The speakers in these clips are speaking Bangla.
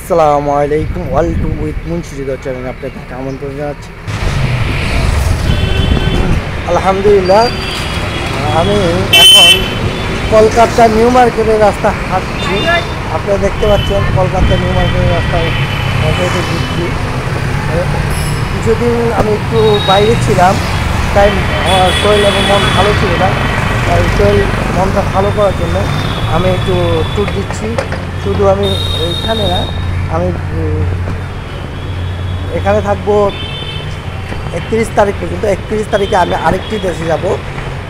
আসসালামু আলাইকুম ওয়েলকাম উইথ মুন্সির চ্যানেলে আপনাদেরকে আমন্ত্রণ জানাচ্ছি। আলহামদুলিল্লাহ, আমি এখন কলকাতা নিউ মার্কেটের রাস্তা হাঁটছি। আপনারা দেখতে পাচ্ছেন কলকাতা নিউ মার্কেটের রাস্তায় ঘুরছি। কিছুদিন আমি একটু বাইরে ছিলাম, তাই আমার শরীর এবং মন ভালো ছিল না। তাই শরীর মনটা ভালো করার জন্য আমি একটু ট্যুর দিচ্ছি। শুধু আমি এইখানে না, আমি এখানে থাকবো 31 তারিখ পর্যন্ত। 31 তারিখে আমি আরেকটি দেশে যাব,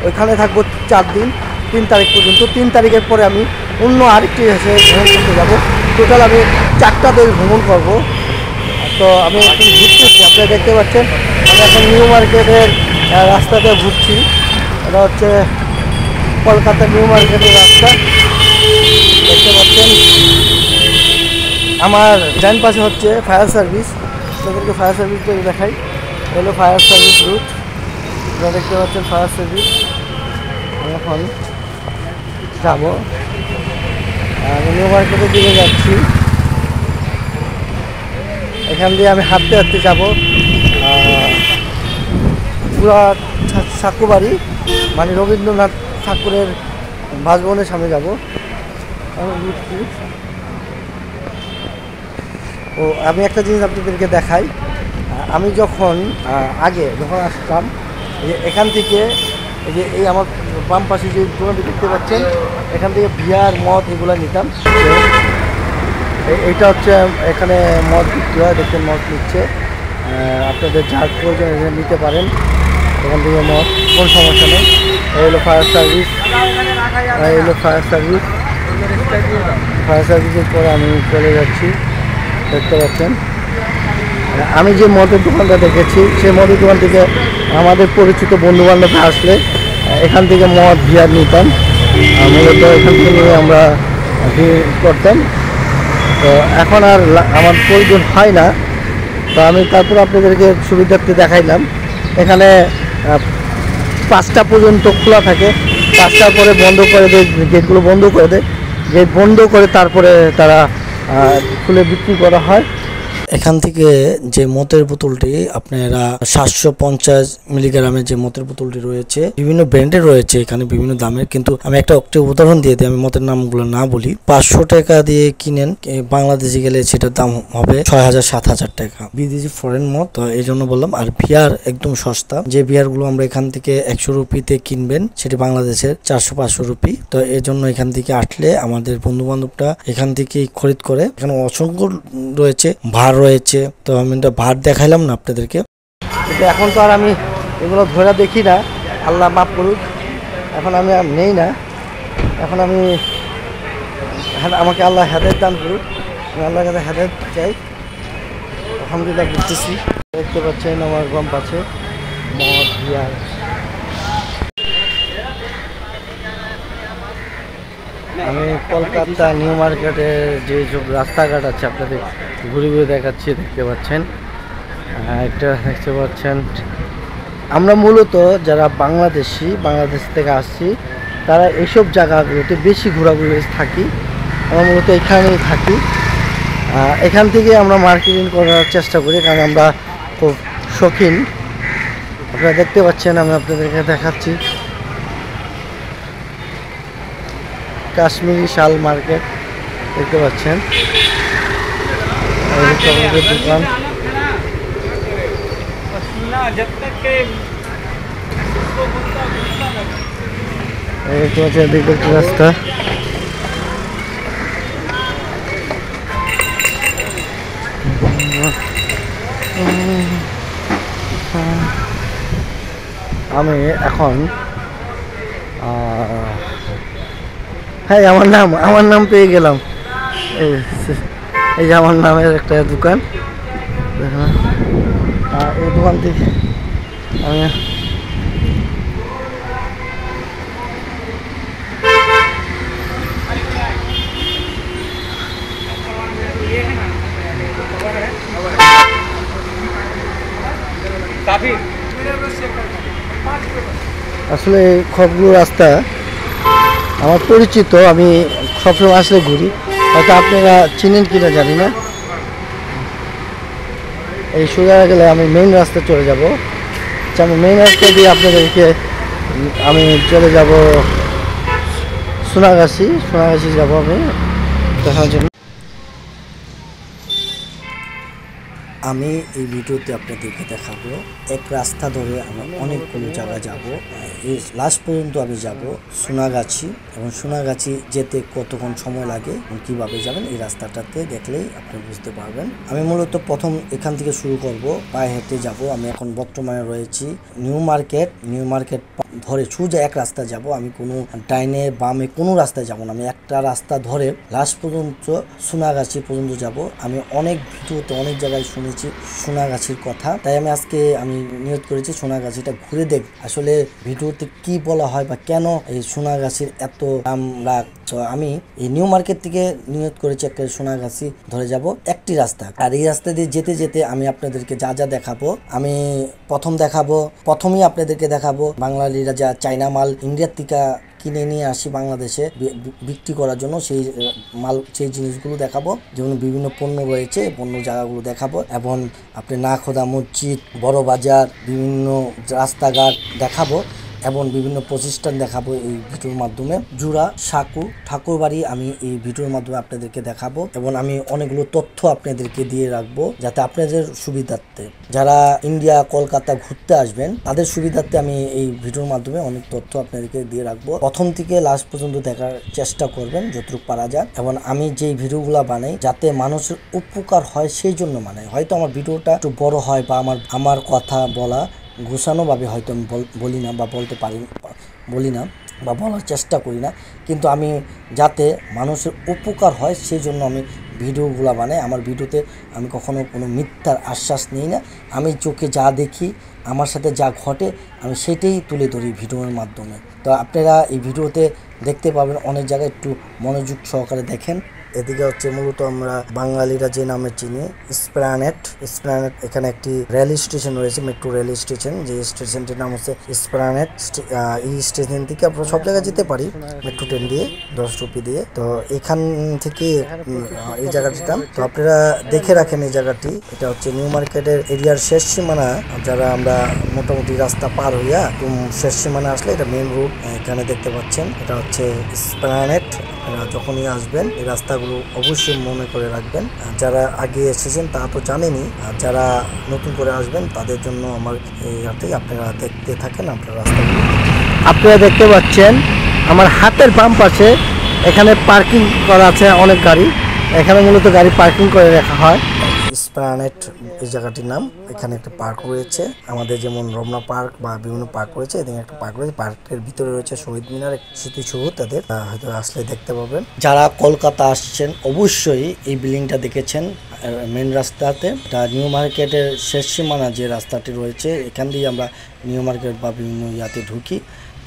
ওইখানে থাকবো 4 দিন, 3 তারিখ পর্যন্ত। 3 তারিখের পরে আমি অন্য আরেকটি দেশে ভ্রমণ করতে যাব। টোটাল আমি 4টা দেশ ভ্রমণ করব। তো আমি একটু ঘুরতেছি, আপনারা দেখতে পাচ্ছেন আমি এখন নিউ মার্কেটের রাস্তাতে ঘুরছি। এটা হচ্ছে কলকাতা নিউ মার্কেটের রাস্তা, দেখতে পাচ্ছেন। আমার ডান পাশে হচ্ছে ফায়ার সার্ভিস, তাদেরকে ফায়ার সার্ভিসটা দেখাই। হলো ফায়ার সার্ভিস রুট, আপনারা দেখতে পাচ্ছেন ফায়ার সার্ভিস। আমি এখন যাব, আমি নিউ মার্কেটের দিকে যাচ্ছি। এখান দিয়ে আমি হাঁটতে হাঁটতে যাব পুরা সাকুবাড়ি, মানে রবীন্দ্রনাথ ঠাকুরের বাসভবনের সামনে যাব। ও আমি একটা জিনিস আপনাদেরকে দেখাই। আমি যখন আসতাম, এখান থেকে এই আমার বাম পাশে যে দোকানটি দেখতে পাচ্ছেন, এখান থেকে বিয়ার মদ এগুলো নিতাম। এইটা হচ্ছে এখানে মদ বিক্রি হয়, দেখছেন মদ নিচ্ছে। আপনাদের যার প্রয়োজন নিতে পারেন এখান থেকে মদ, কোনো সমস্যা নেই। এই হলো ফায়ার সার্ভিস, এই হলো ফায়ার সার্ভিস। ফায়ার সার্ভিসের পরে আমি চলে যাচ্ছি, দেখতে পাচ্ছেন। আমি যে মদের দোকানটা দেখেছি, সেই মদের দোকান থেকে আমাদের পরিচিত বন্ধুবান্ধব আসলে এখান থেকে মদ বিয়ার নিতাম। মূলত এখান থেকে নিয়ে আমরা করতাম। তো এখন আর আমার প্রয়োজন হয় না। তো আমি তারপর আপনাদেরকে সুবিধার্থে দেখাইলাম। এখানে 5টা পর্যন্ত খোলা থাকে, 5টার পরে বন্ধ করে দেয়, গেটগুলো বন্ধ করে দেয়। গেট বন্ধ করে তারপরে তারা খুলে বিক্রি করা হয়। এখান থেকে যে মদের বোতলটি আপনারা 750 মিলিগ্রামের যে মদের বোতলটি রয়েছে, বিভিন্ন ব্র্যান্ডের রয়েছে, এখানে বিভিন্ন দামের। কিন্তু আমি একটা উদাহরণ দিয়ে দিই, আমি মদের নামগুলো না বলি। 500 টাকা দিয়ে কিনেন, বাংলাদেশে গেলে সেটার দাম হবে 6000-7000 টাকা। বিদেশি ফরেন মদ, তো এই জন্য বললাম। আর বিয়ার একদম সস্তা, যে বিয়ার গুলো আমরা এখান থেকে 100 রুপিতে কিনবেন, সেটি বাংলাদেশের 400-500 রুপি। তো এই জন্য এখান থেকে আসলে আমাদের বন্ধু বান্ধবটা এখান থেকেই খরিদ করে। এখানে অসংখ্য রয়েছে, ভার রয়েছে। তো আমি তো ভার দেখাইলাম না আপনাদেরকে, কিন্তু এখন তো আর আমি এগুলো ধরে দেখি না, আল্লাহ মাফ করুক। এখন আমি আর নেই না, এখন আমি আমাকে আল্লাহ হেদায়েত দান করুক, আমি আল্লাহর কাছে হেদায়েত চাই। আলহামদুলিল্লাহ বুঝতেছি। দেখতে পাচ্ছেন আমার বাম পাশে মদ বিয়ার। আমি কলকাতা নিউ মার্কেটের যে সব রাস্তাঘাট আছে আপনাদের ঘুরে ঘুরে দেখাচ্ছি, দেখতে পাচ্ছেন। একটা দেখতে পাচ্ছেন, আমরা মূলত যারা বাংলাদেশ থেকে আসছি, তারা এইসব জায়গাগুলোতে বেশি ঘোরাঘুরি থাকি। আমরা মূলত এখানেই থাকি, এখান থেকে আমরা মার্কেটিং করার চেষ্টা করি, কারণ আমরা খুব শৌখিন। আপনারা দেখতে পাচ্ছেন, আমি আপনাদেরকে দেখাচ্ছি কাশ্মীরি শাল মার্কেট, দেখতে পাচ্ছেন। দোকান দেখতে পাচ্ছেন, এদিকে একটা রাস্তা। আমি এখন হ্যাঁ, আমার নাম পেয়ে গেলাম। এই যে আমার নামের একটা দোকান, এই দোকান থেকে আমি আসলে সবগুলো রাস্তা আমার পরিচিত, আমি সবসময় আসলে ঘুরি। হয়তো আপনারা চিনেন কিনা জানি না, এই সোজা গেলে আমি মেইন রাস্তা চলে যাব। আচ্ছা, আমি মেইন রাস্তা দিয়ে আপনাদেরকে আমি চলে যাব সোনাগাছি যাব আমি দেখার জন্য। আমি এই ভিডিওতে আপনাদেরকে দেখাবো এক রাস্তা ধরে আমি অনেকগুলো জায়গা যাব। এই লাস্ট পর্যন্ত আমি যাব সোনাগাছি, এবং সোনাগাছি যেতে কতক্ষণ সময় লাগে এবং কীভাবে যাবেন এই রাস্তাটাতে দেখলেই আপনি বুঝতে পারবেন। আমি মূলত প্রথম এখান থেকে শুরু করব, পায়ে হেঁটে যাব। আমি এখন বর্তমানে রয়েছি নিউ মার্কেট ধরে সোজা এক রাস্তা যাব। আমি কোনো ডাইনে বামে কোনো রাস্তায় যাব না, আমি একটা রাস্তা ধরে লাস্ট পর্যন্ত সোনাগাছি পর্যন্ত যাব। আমি অনেক ভিডিওতে অনেক জায়গায় শুনেছি সোনাগাছির কথা, তাই আমি আজকে নিয়ত করেছি সোনাগাছিটা ঘুরে দেখ আসলে ভিডিওতে কি বলা হয় বা কেন এই সোনাগাছির এত নাম রাখ। তো আমি এই নিউ মার্কেট থেকে নিয়ত করেছি একটা সোনাগাছি ধরে যাব একটি রাস্তা। আর এই রাস্তা দিয়ে যেতে যেতে আমি আপনাদেরকে যা যা দেখাবো, আমি প্রথমেই আপনাদেরকে দেখাবো বাঙালিরা যা চাইনা মাল ইন্ডিয়ার থেকে কিনে নিয়ে আসি বাংলাদেশে বিক্রি করার জন্য, সেই জিনিসগুলো দেখাবো। যেমন বিভিন্ন পণ্য রয়েছে, পণ্য জায়গাগুলো দেখাবো, এবং আপনি নাখোদা মসজিদ, বড় বাজার, বিভিন্ন রাস্তাঘাট দেখাবো, এবং বিভিন্ন প্রতিষ্ঠান দেখাবো এই ভিডিওর মাধ্যমে। জুরা সাকু ঠাকুরবাড়ি আমি এই ভিডিওর মাধ্যমে আপনাদেরকে দেখাবো, এবং আমি অনেকগুলো তথ্য আপনাদেরকে দিয়ে রাখবো যাতে আপনাদের সুবিধার্থে, যারা ইন্ডিয়া কলকাতা ঘুরতে আসবেন তাদের সুবিধার্থে আমি এই ভিডিওর মাধ্যমে অনেক তথ্য আপনাদেরকে দিয়ে রাখবো। প্রথম থেকে লাস্ট পর্যন্ত দেখার চেষ্টা করবেন যতটুকু পারা যায়, এবং আমি যেই ভিডিওগুলো বানাই যাতে মানুষের উপকার হয় সেই জন্য বানাই। হয়তো আমার ভিডিওটা একটু বড় হয় বা আমার কথা বলা গোছানোভাবে হয়তো আমি বলি না বা বলি না বা বলার চেষ্টা করি না, কিন্তু আমি যাতে মানুষের উপকার হয় সেই জন্য আমি ভিডিওগুলো বানাই। আমার ভিডিওতে আমি কখনো কোনো মিথ্যার আশ্বাস নিই না, আমি চোখে যা দেখি, আমার সাথে যা ঘটে আমি সেটাই তুলে ধরি ভিডিওর মাধ্যমে। তো আপনারা এই ভিডিওতে দেখতে পাবেন অনেক জায়গায়, একটু মনোযোগ সহকারে দেখেন। এদিকে হচ্ছে মূলত আমরা বাঙালিরা যে নামে চিনি স্প্ল্যানেড। এখানে একটি রেল স্টেশন রয়েছে, মেট্রো রেল স্টেশন, যে স্টেশনটির নাম হচ্ছে স্প্ল্যানেড। এই স্টেশন থেকে আমরা সব জায়গায় যেতে পারি মেট্রো ট্রেন দিয়ে, 10 রুপি দিয়ে। তো এখান থেকে এই জায়গাটিটা তো আপনারা দেখে রাখেন। এই জায়গাটি এটা হচ্ছে নিউ মার্কেটের এরিয়ার শেষ সীমানা। যারা আমরা মোটামুটি রাস্তা পার হইয়া শেষ সীমানা আসলে এটা মেন রোড, এখানে দেখতে পাচ্ছেন এটা হচ্ছে স্প্ল্যানেড। আপনারা যখনই আসবেন এই রাস্তাগুলো অবশ্যই মনে করে রাখবেন। যারা আগে এসেছেন তা তো জানেনই, আর যারা নতুন করে আসবেন তাদের জন্য আমার এই হাতেই আপনারা দেখতে থাকেন আপনার রাস্তাগুলো। আপনারা দেখতে পাচ্ছেন আমার হাতের বাম পাশে এখানে পার্কিং করা আছে অনেক গাড়ি, এখানে মূলত গাড়ি পার্কিং করে রাখা হয়। স্প্ল্যানেড এই জায়গাটির নাম। এখানে একটা পার্ক রয়েছে, আমাদের যেমন রমনা পার্ক বা বিভিন্ন পার্ক রয়েছে, এদিকে একটা পার্ক রয়েছে। পার্কের ভিতরে রয়েছে শহীদ মিনার, স্মৃতিসৌধ, তাদের হয়তো আসলে দেখতে পাবেন। যারা কলকাতা আসছেন অবশ্যই এই বিল্ডিংটা দেখেছেন মেন রাস্তাতে। এটা নিউ মার্কেটের শেষ সীমানা যে রাস্তাটি রয়েছে, এখান দিয়ে আমরা নিউ মার্কেট বা বিভিন্ন ইয়াতে ঢুকি।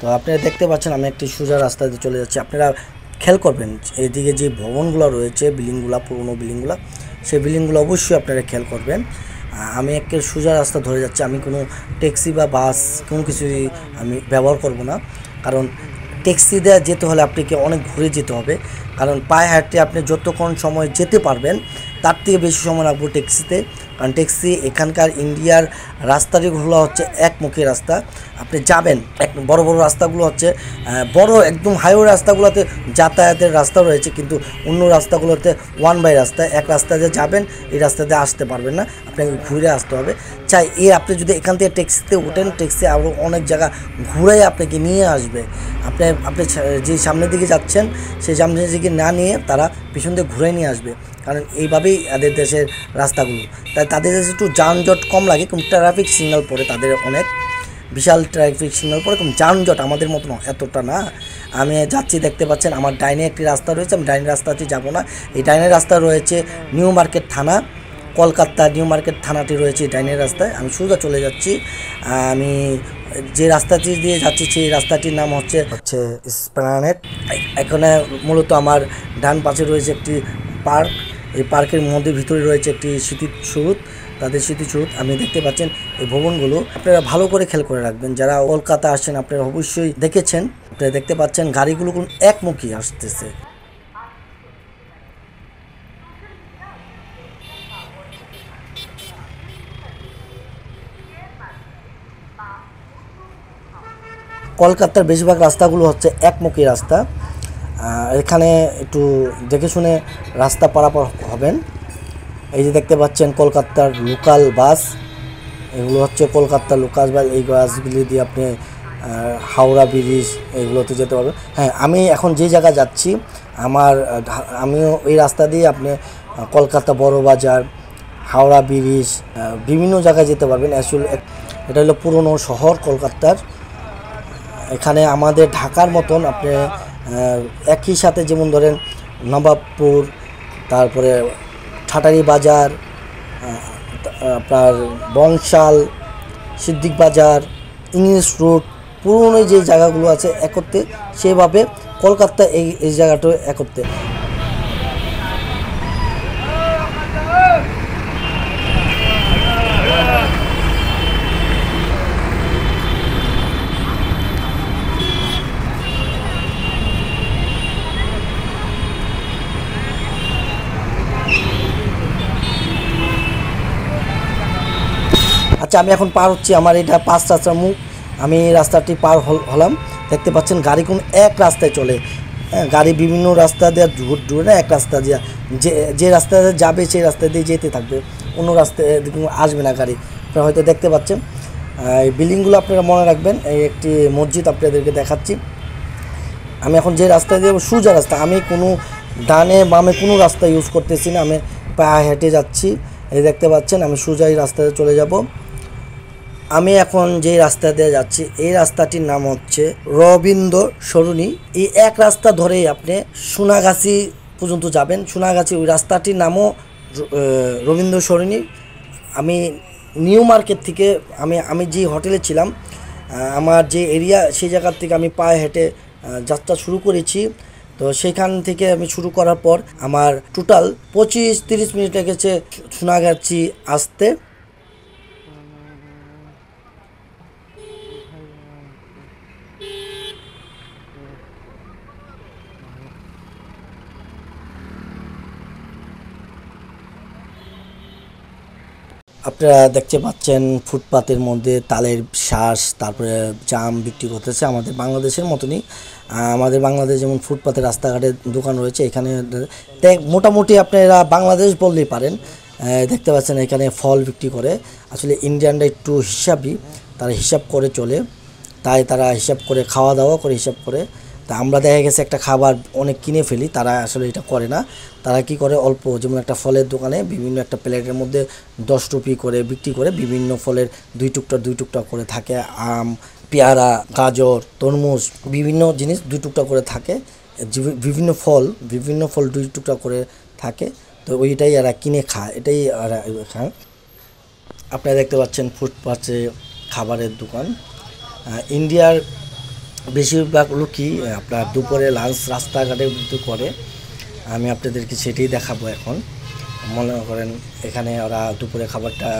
তো আপনারা দেখতে পাচ্ছেন আমি একটি সোজা রাস্তাতে চলে যাচ্ছি। আপনারা খেয়াল করবেন এদিকে যে ভবনগুলো রয়েছে, বিল্ডিংগুলো, পুরোনো বিল্ডিংগুলো, সেই বিল্ডিংগুলো অবশ্যই আপনারা খেয়াল করবেন। আমি একটা সোজা রাস্তা ধরে যাচ্ছি, আমি কোনো ট্যাক্সি বা বাস কোনো কিছুই আমি ব্যবহার করব না, কারণ ট্যাক্সি দেওয়া যেতে হলে আপনাকে অনেক ঘুরে যেতে হবে। কারণ পায়ে হাঁটতে আপনি যতক্ষণ সময় যেতে পারবেন তার থেকে বেশি সময় লাগবে ট্যাক্সিতে, কারণ ট্যাক্সি এখানকার ইন্ডিয়ার রাস্তাগুলো হচ্ছে একমুখী রাস্তা। আপনি যাবেন বড় বড় রাস্তাগুলো হচ্ছে বড় একদম হাইওয়ে রাস্তাগুলোতে যাতায়াতের রাস্তা রয়েছে, কিন্তু অন্য রাস্তাগুলোতে ওয়ান বাই রাস্তা, এক রাস্তা দিয়ে যাবেন এই রাস্তাতে আসতে পারবেন না, আপনাকে ঘুরে আসতে হবে। চাই আপনি যদি এখান থেকে ট্যাক্সিতে ওঠেন, ট্যাক্সি আরও অনেক জায়গা ঘুরে আপনাকে নিয়ে আসবে। আপনি যে সামনের দিকে যাচ্ছেন সেই সামনের দিকে না নিয়ে তারা পিছন দিয়ে ঘুরে নিয়ে আসবে, কারণ এইভাবেই তাদের দেশের রাস্তাগুলো। তাই তাদের দেশে একটু যানজট কম লাগে, কিন্তু ট্রাফিক সিগন্যাল পড়ে তাদের অনেক বিশাল ট্রাফিক সিগন্যাল পড়ে, কিন্তু যানজট আমাদের মতো এতটা না। আমি যাচ্ছি, দেখতে পাচ্ছেন আমার ডাইনে একটি রাস্তা রয়েছে, আমি ডাইনে রাস্তাটি যাব না। এই ডাইনের রাস্তা রয়েছে নিউ মার্কেট থানা, কলকাতা নিউ মার্কেট থানাটি রয়েছে ডাইনের রাস্তায়। আমি সোজা চলে যাচ্ছি। আমি যে রাস্তাটি দিয়ে যাচ্ছি সেই রাস্তাটির নাম হচ্ছে স্প্ল্যানেড। এখানে মূলত আমার ডান পাশে রয়েছে একটি পার্ক, এই পার্কের মধ্যে ভিতরে রয়েছে একটি স্মৃতিসৌধ, তাদের স্মৃতিসৌধ। আপনি দেখতে পাচ্ছেন এই ভবনগুলো আপনারা ভালো করে খেয়াল করে রাখবেন। যারা কলকাতা আসছেন আপনারা অবশ্যই দেখেছেন, আপনারা দেখতে পাচ্ছেন গাড়িগুলো কোন একমুখী আসতেছে। কলকাতার বেশিরভাগ রাস্তাগুলো হচ্ছে একমুখী রাস্তা। এখানে একটু দেখে শুনে রাস্তা পারাপার হবেন। এই যে দেখতে পাচ্ছেন কলকাতার লোকাল বাস, এগুলো হচ্ছে কলকাতার লোকাল বাস। এই বাসগুলি দিয়ে আপনি হাওড়া ব্রিজ এগুলোতে যেতে পারবেন। হ্যাঁ, আমি এখন যে জায়গায় যাচ্ছি আমিও এই রাস্তা দিয়ে আপনি কলকাতা বড় বাজার, হাওড়া ব্রিজ, বিভিন্ন জায়গায় যেতে পারবেন। আসলে এটা হলো পুরনো শহর কলকাতার। এখানে আমাদের ঢাকার মতন আপনি একই সাথে যেমন ধরেন নবাবপুর, তারপরে ঠাটারি বাজার, আপনার বংশাল, সিদ্দিক বাজার, ইংলিশ রোড, পুরনো যে জায়গাগুলো আছে একত্রে, সেভাবে কলকাতা এই জায়গাটা একত্রে। আচ্ছা, আমি এখন পার হচ্ছি, আমার এটা 5 রাস্তার মুখ। আমি রাস্তাটি পার হলাম। দেখতে পাচ্ছেন গাড়ি কোন এক রাস্তায় চলে। হ্যাঁ, গাড়ি বিভিন্ন রাস্তা দিয়ে ঘুরে না, এক রাস্তা দিয়ে যে রাস্তা যাবে সেই রাস্তা দিয়ে যেতে থাকবে, অন্য রাস্তায় আসবে না গাড়ি। আপনারা হয়তো দেখতে পাচ্ছেন এই বিল্ডিংগুলো আপনারা মনে রাখবেন। এই একটি মসজিদ আপনাদেরকে দেখাচ্ছি। আমি এখন যে রাস্তা দিয়ে সোজা রাস্তা, আমি কোনো ডানে বামে কোনো রাস্তা ইউজ করতেছি না, আমি পায়ে হেঁটে যাচ্ছি। এই দেখতে পাচ্ছেন আমি সোজা এই রাস্তাতে চলে যাব। আমি এখন যে রাস্তা দিয়ে যাচ্ছি এই রাস্তাটির নাম হচ্ছে রবীন্দ্র সরণি। এই এক রাস্তা ধরেই আপনি সোনাগাছি পর্যন্ত যাবেন। সোনাগাছি ওই রাস্তাটির নামও রবীন্দ্র সরণি। আমি নিউ মার্কেট থেকে আমি যে হোটেলে ছিলাম, আমার যে এরিয়া সেই জায়গার থেকে আমি পায়ে হেঁটে যাত্রা শুরু করেছি। তো সেখান থেকে আমি শুরু করার পর আমার টোটাল 25-30 মিনিট লেগেছে সোনাগাছি আসতে। আপনারা দেখতে পাচ্ছেন ফুটপাতের মধ্যে তালের শ্বাস, তারপরে জাম বিক্রি করতেছে আমাদের বাংলাদেশের মতনই। আমাদের বাংলাদেশ যেমন ফুটপাতে রাস্তাঘাটে দোকান রয়েছে, এখানে মোটামুটি আপনারা বাংলাদেশ বললেই পারেন। দেখতে পাচ্ছেন এখানে ফল বিক্রি করে। আসলে ইন্ডিয়ানরা একটু হিসাবই, তারা হিসাব করে চলে, তাই তারা হিসাব করে খাওয়া দাওয়া করে হিসাব করে। তা আমরা দেখা গেছে একটা খাবার অনেক কিনে ফেলি, তারা আসলে এটা করে না। তারা কি করে, অল্প, যেমন একটা ফলের দোকানে বিভিন্ন একটা প্লেটের মধ্যে 10 রুপি করে বিক্রি করে, বিভিন্ন ফলের 2 টুকটা করে থাকে। আম, পেয়ারা, গাজর, তরমুজ, বিভিন্ন জিনিস 2 টুকটা করে থাকে। বিভিন্ন ফল 2 টুকটা করে থাকে। তো ওইটাই এরা কিনে খায়, এটাই এরা খায়। আপনারা দেখতে পাচ্ছেন ফুটপাতে খাবারের দোকান। ইন্ডিয়ার বেশিরভাগ লোকই আপনার দুপুরে লাঞ্চ রাস্তাঘাটে করে। আমি আপনাদেরকে সেটাই দেখাবো এখন। মনে করেন এখানে ওরা দুপুরে খাবারটা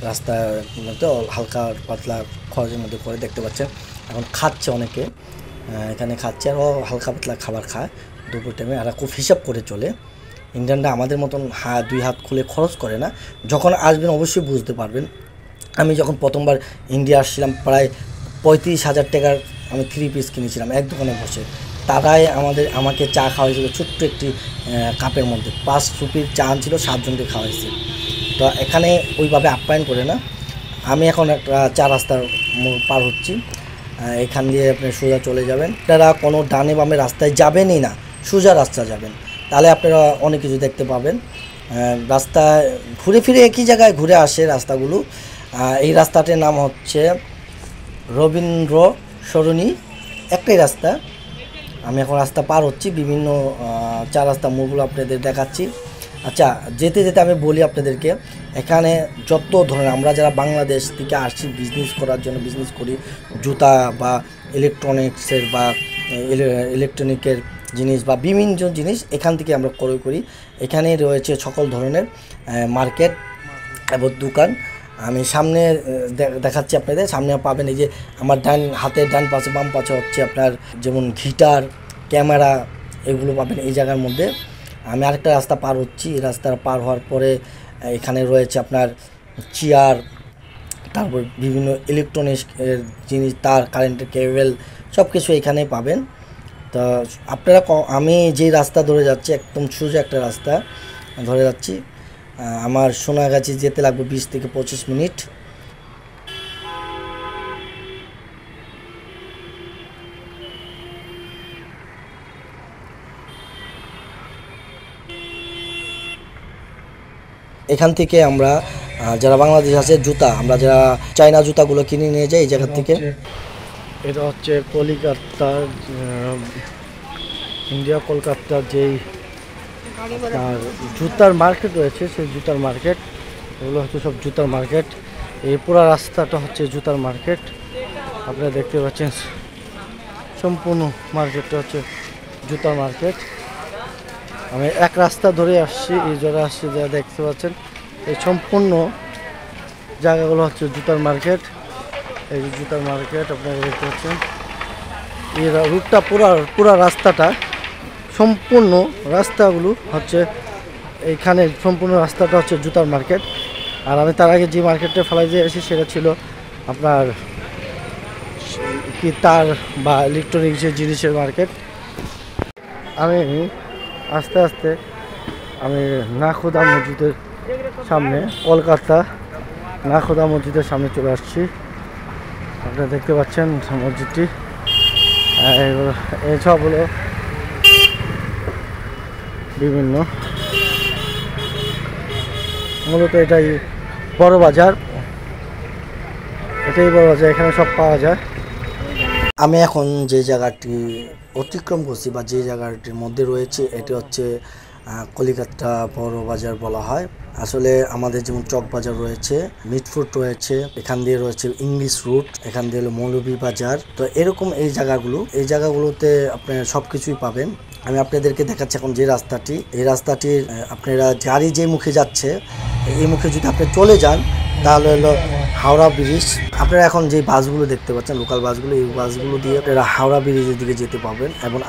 রাস্তার মধ্যে হালকা পাতলা খরচের মধ্যে করে, দেখতে পাচ্ছেন এখন খাচ্ছে অনেকে, এখানে খাচ্ছে আর হালকা পাতলা খাবার খায় দুপুর টাইমে। আর খুব হিসাব করে চলে। ইন্ডিয়ানরা আমাদের মতন 2 হাত খুলে খরচ করে না। যখন আসবেন অবশ্যই বুঝতে পারবেন। আমি যখন প্রথমবার ইন্ডিয়া আসছিলাম, প্রায় 35,000 টাকার আমি 3 পিস কিনেছিলাম এক দোকানে বসে। তারাই আমাকে চা খাওয়াইছিল ছোট্ট একটি কাপের মধ্যে। 5 রুপির চা ছিল, 7 জনকে খাওয়াইছে। তো এখানে ওইভাবে আপ্যায়ন করে না। আমি এখন একটা 4 রাস্তার পার হচ্ছি। এখান দিয়ে আপনি সোজা চলে যাবেন। আপনারা কোনো ডানে বামে রাস্তায় যাবেনই না, সোজা রাস্তা যাবেন, তাহলে আপনারা অনেক কিছু দেখতে পাবেন। রাস্তায় ঘুরে ফিরে একই জায়গায় ঘুরে আসে রাস্তাগুলো। এই রাস্তাটির নাম হচ্ছে রবীন্দ্র সরণি, একটাই রাস্তা। আমি এখন রাস্তা পার হচ্ছি, বিভিন্ন 4 রাস্তা মোড়গুলো আপনাদের দেখাচ্ছি। আচ্ছা, যেতে যেতে আমি বলি আপনাদেরকে, এখানে যত ধরনের, আমরা যারা বাংলাদেশ থেকে আসছি বিজনেস করার জন্য, বিজনেস করি, জুতা বা ইলেকট্রনিক্সের বা ইলেকট্রনিকের জিনিস বা বিভিন্ন জিনিস এখান থেকে আমরা ক্রয় করি। এখানে রয়েছে সকল ধরনের মার্কেট এবং দোকান। আমি সামনে দেখাচ্ছি আপনাদের। সামনে পাবেন এই যে আমার হাতের ডান পাশে, বাম পাশে হচ্ছে আপনার যেমন গিটার, ক্যামেরা, এগুলো পাবেন এই জায়গার মধ্যে। আমি আরেকটা রাস্তা পার হচ্ছি। এই রাস্তা পার হওয়ার পরে এখানে রয়েছে আপনার চেয়ার, তারপর বিভিন্ন ইলেকট্রনিক্স জিনিস, তার, কারেন্টের কেবল, সব কিছু এখানেই পাবেন। তো আপনারা আমি যেই রাস্তা ধরে যাচ্ছি একদম সোজা একটা রাস্তা ধরে যাচ্ছি, আমার সোনাগাছি যেতে লাগবে 20 থেকে 25 মিনিট। এখান থেকে আমরা যারা বাংলাদেশ আছে জুতা, আমরা যারা চাইনা জুতাগুলো কিনে নিয়ে যাই এই জায়গা থেকে। এটা হচ্ছে কলিকাতার ইন্ডিয়া কলকাতার যেই জুতার মার্কেট রয়েছে সেই জুতার মার্কেট, এগুলো হচ্ছে সব জুতার মার্কেট। এই পুরো রাস্তাটা হচ্ছে জুতার মার্কেট, আপনারা দেখতে পাচ্ছেন সম্পূর্ণ মার্কেটটা হচ্ছে জুতার মার্কেট। আমি এক রাস্তা ধরে আসছি, এই জোরে আসছি, যা দেখতে পাচ্ছেন এই সম্পূর্ণ জায়গাগুলো হচ্ছে জুতার মার্কেট। এই যে জুতার মার্কেট আপনারা দেখতে পাচ্ছেন, এই রুটটা পুরো রাস্তাটা সম্পূর্ণ রাস্তাগুলো হচ্ছে এইখানে সম্পূর্ণ রাস্তাটা হচ্ছে জুতার মার্কেট। আর আমি তার আগে যে মার্কেটটা ফেলাই দিয়ে এসেছি সেটা ছিল আপনার কি তার বা ইলেকট্রনিক্সের জিনিসের মার্কেট। আমি আস্তে আস্তে আমি নাখোদা মসজিদের সামনে, কলকাতা নাখোদা মসজিদের সামনে চলে আসছি। আপনারা দেখতে পাচ্ছেন মসজিদটি। এসব হলো বিভিন্ন, মূলত এটাই বড় বাজার, এখানে সব পাওয়া যায়। আমি এখন যে জায়গাটি অতিক্রম করছি বা যে জায়গাটির মধ্যে রয়েছে এটি হচ্ছে কলিকাতা বড় বাজার বলা হয়। আসলে আমাদের যেমন চক বাজার রয়েছে, মিটফুট রয়েছে, এখান দিয়ে রয়েছে ইংলিশ রুট, এখান দিয়ে হলো মৌলভী বাজার। তো এরকম এই জায়গাগুলোতে আপনারা সবকিছুই পাবেন। আমি আপনাদেরকে দেখাচ্ছি এখন যে রাস্তাটি, এই রাস্তাটির আপনারা গাড়ি যে মুখে যাচ্ছে এই মুখে যদি আপনি চলে যান তাহলে হলো হাওড়া ব্রিজ। আপনারা এখন যে বাসগুলো দেখতে পাচ্ছেন লোকাল বাসগুলো, এই বাসগুলো দিয়ে আপনারা হাওড়া ব্রিজের দিকে যেতে পারবেন। এবং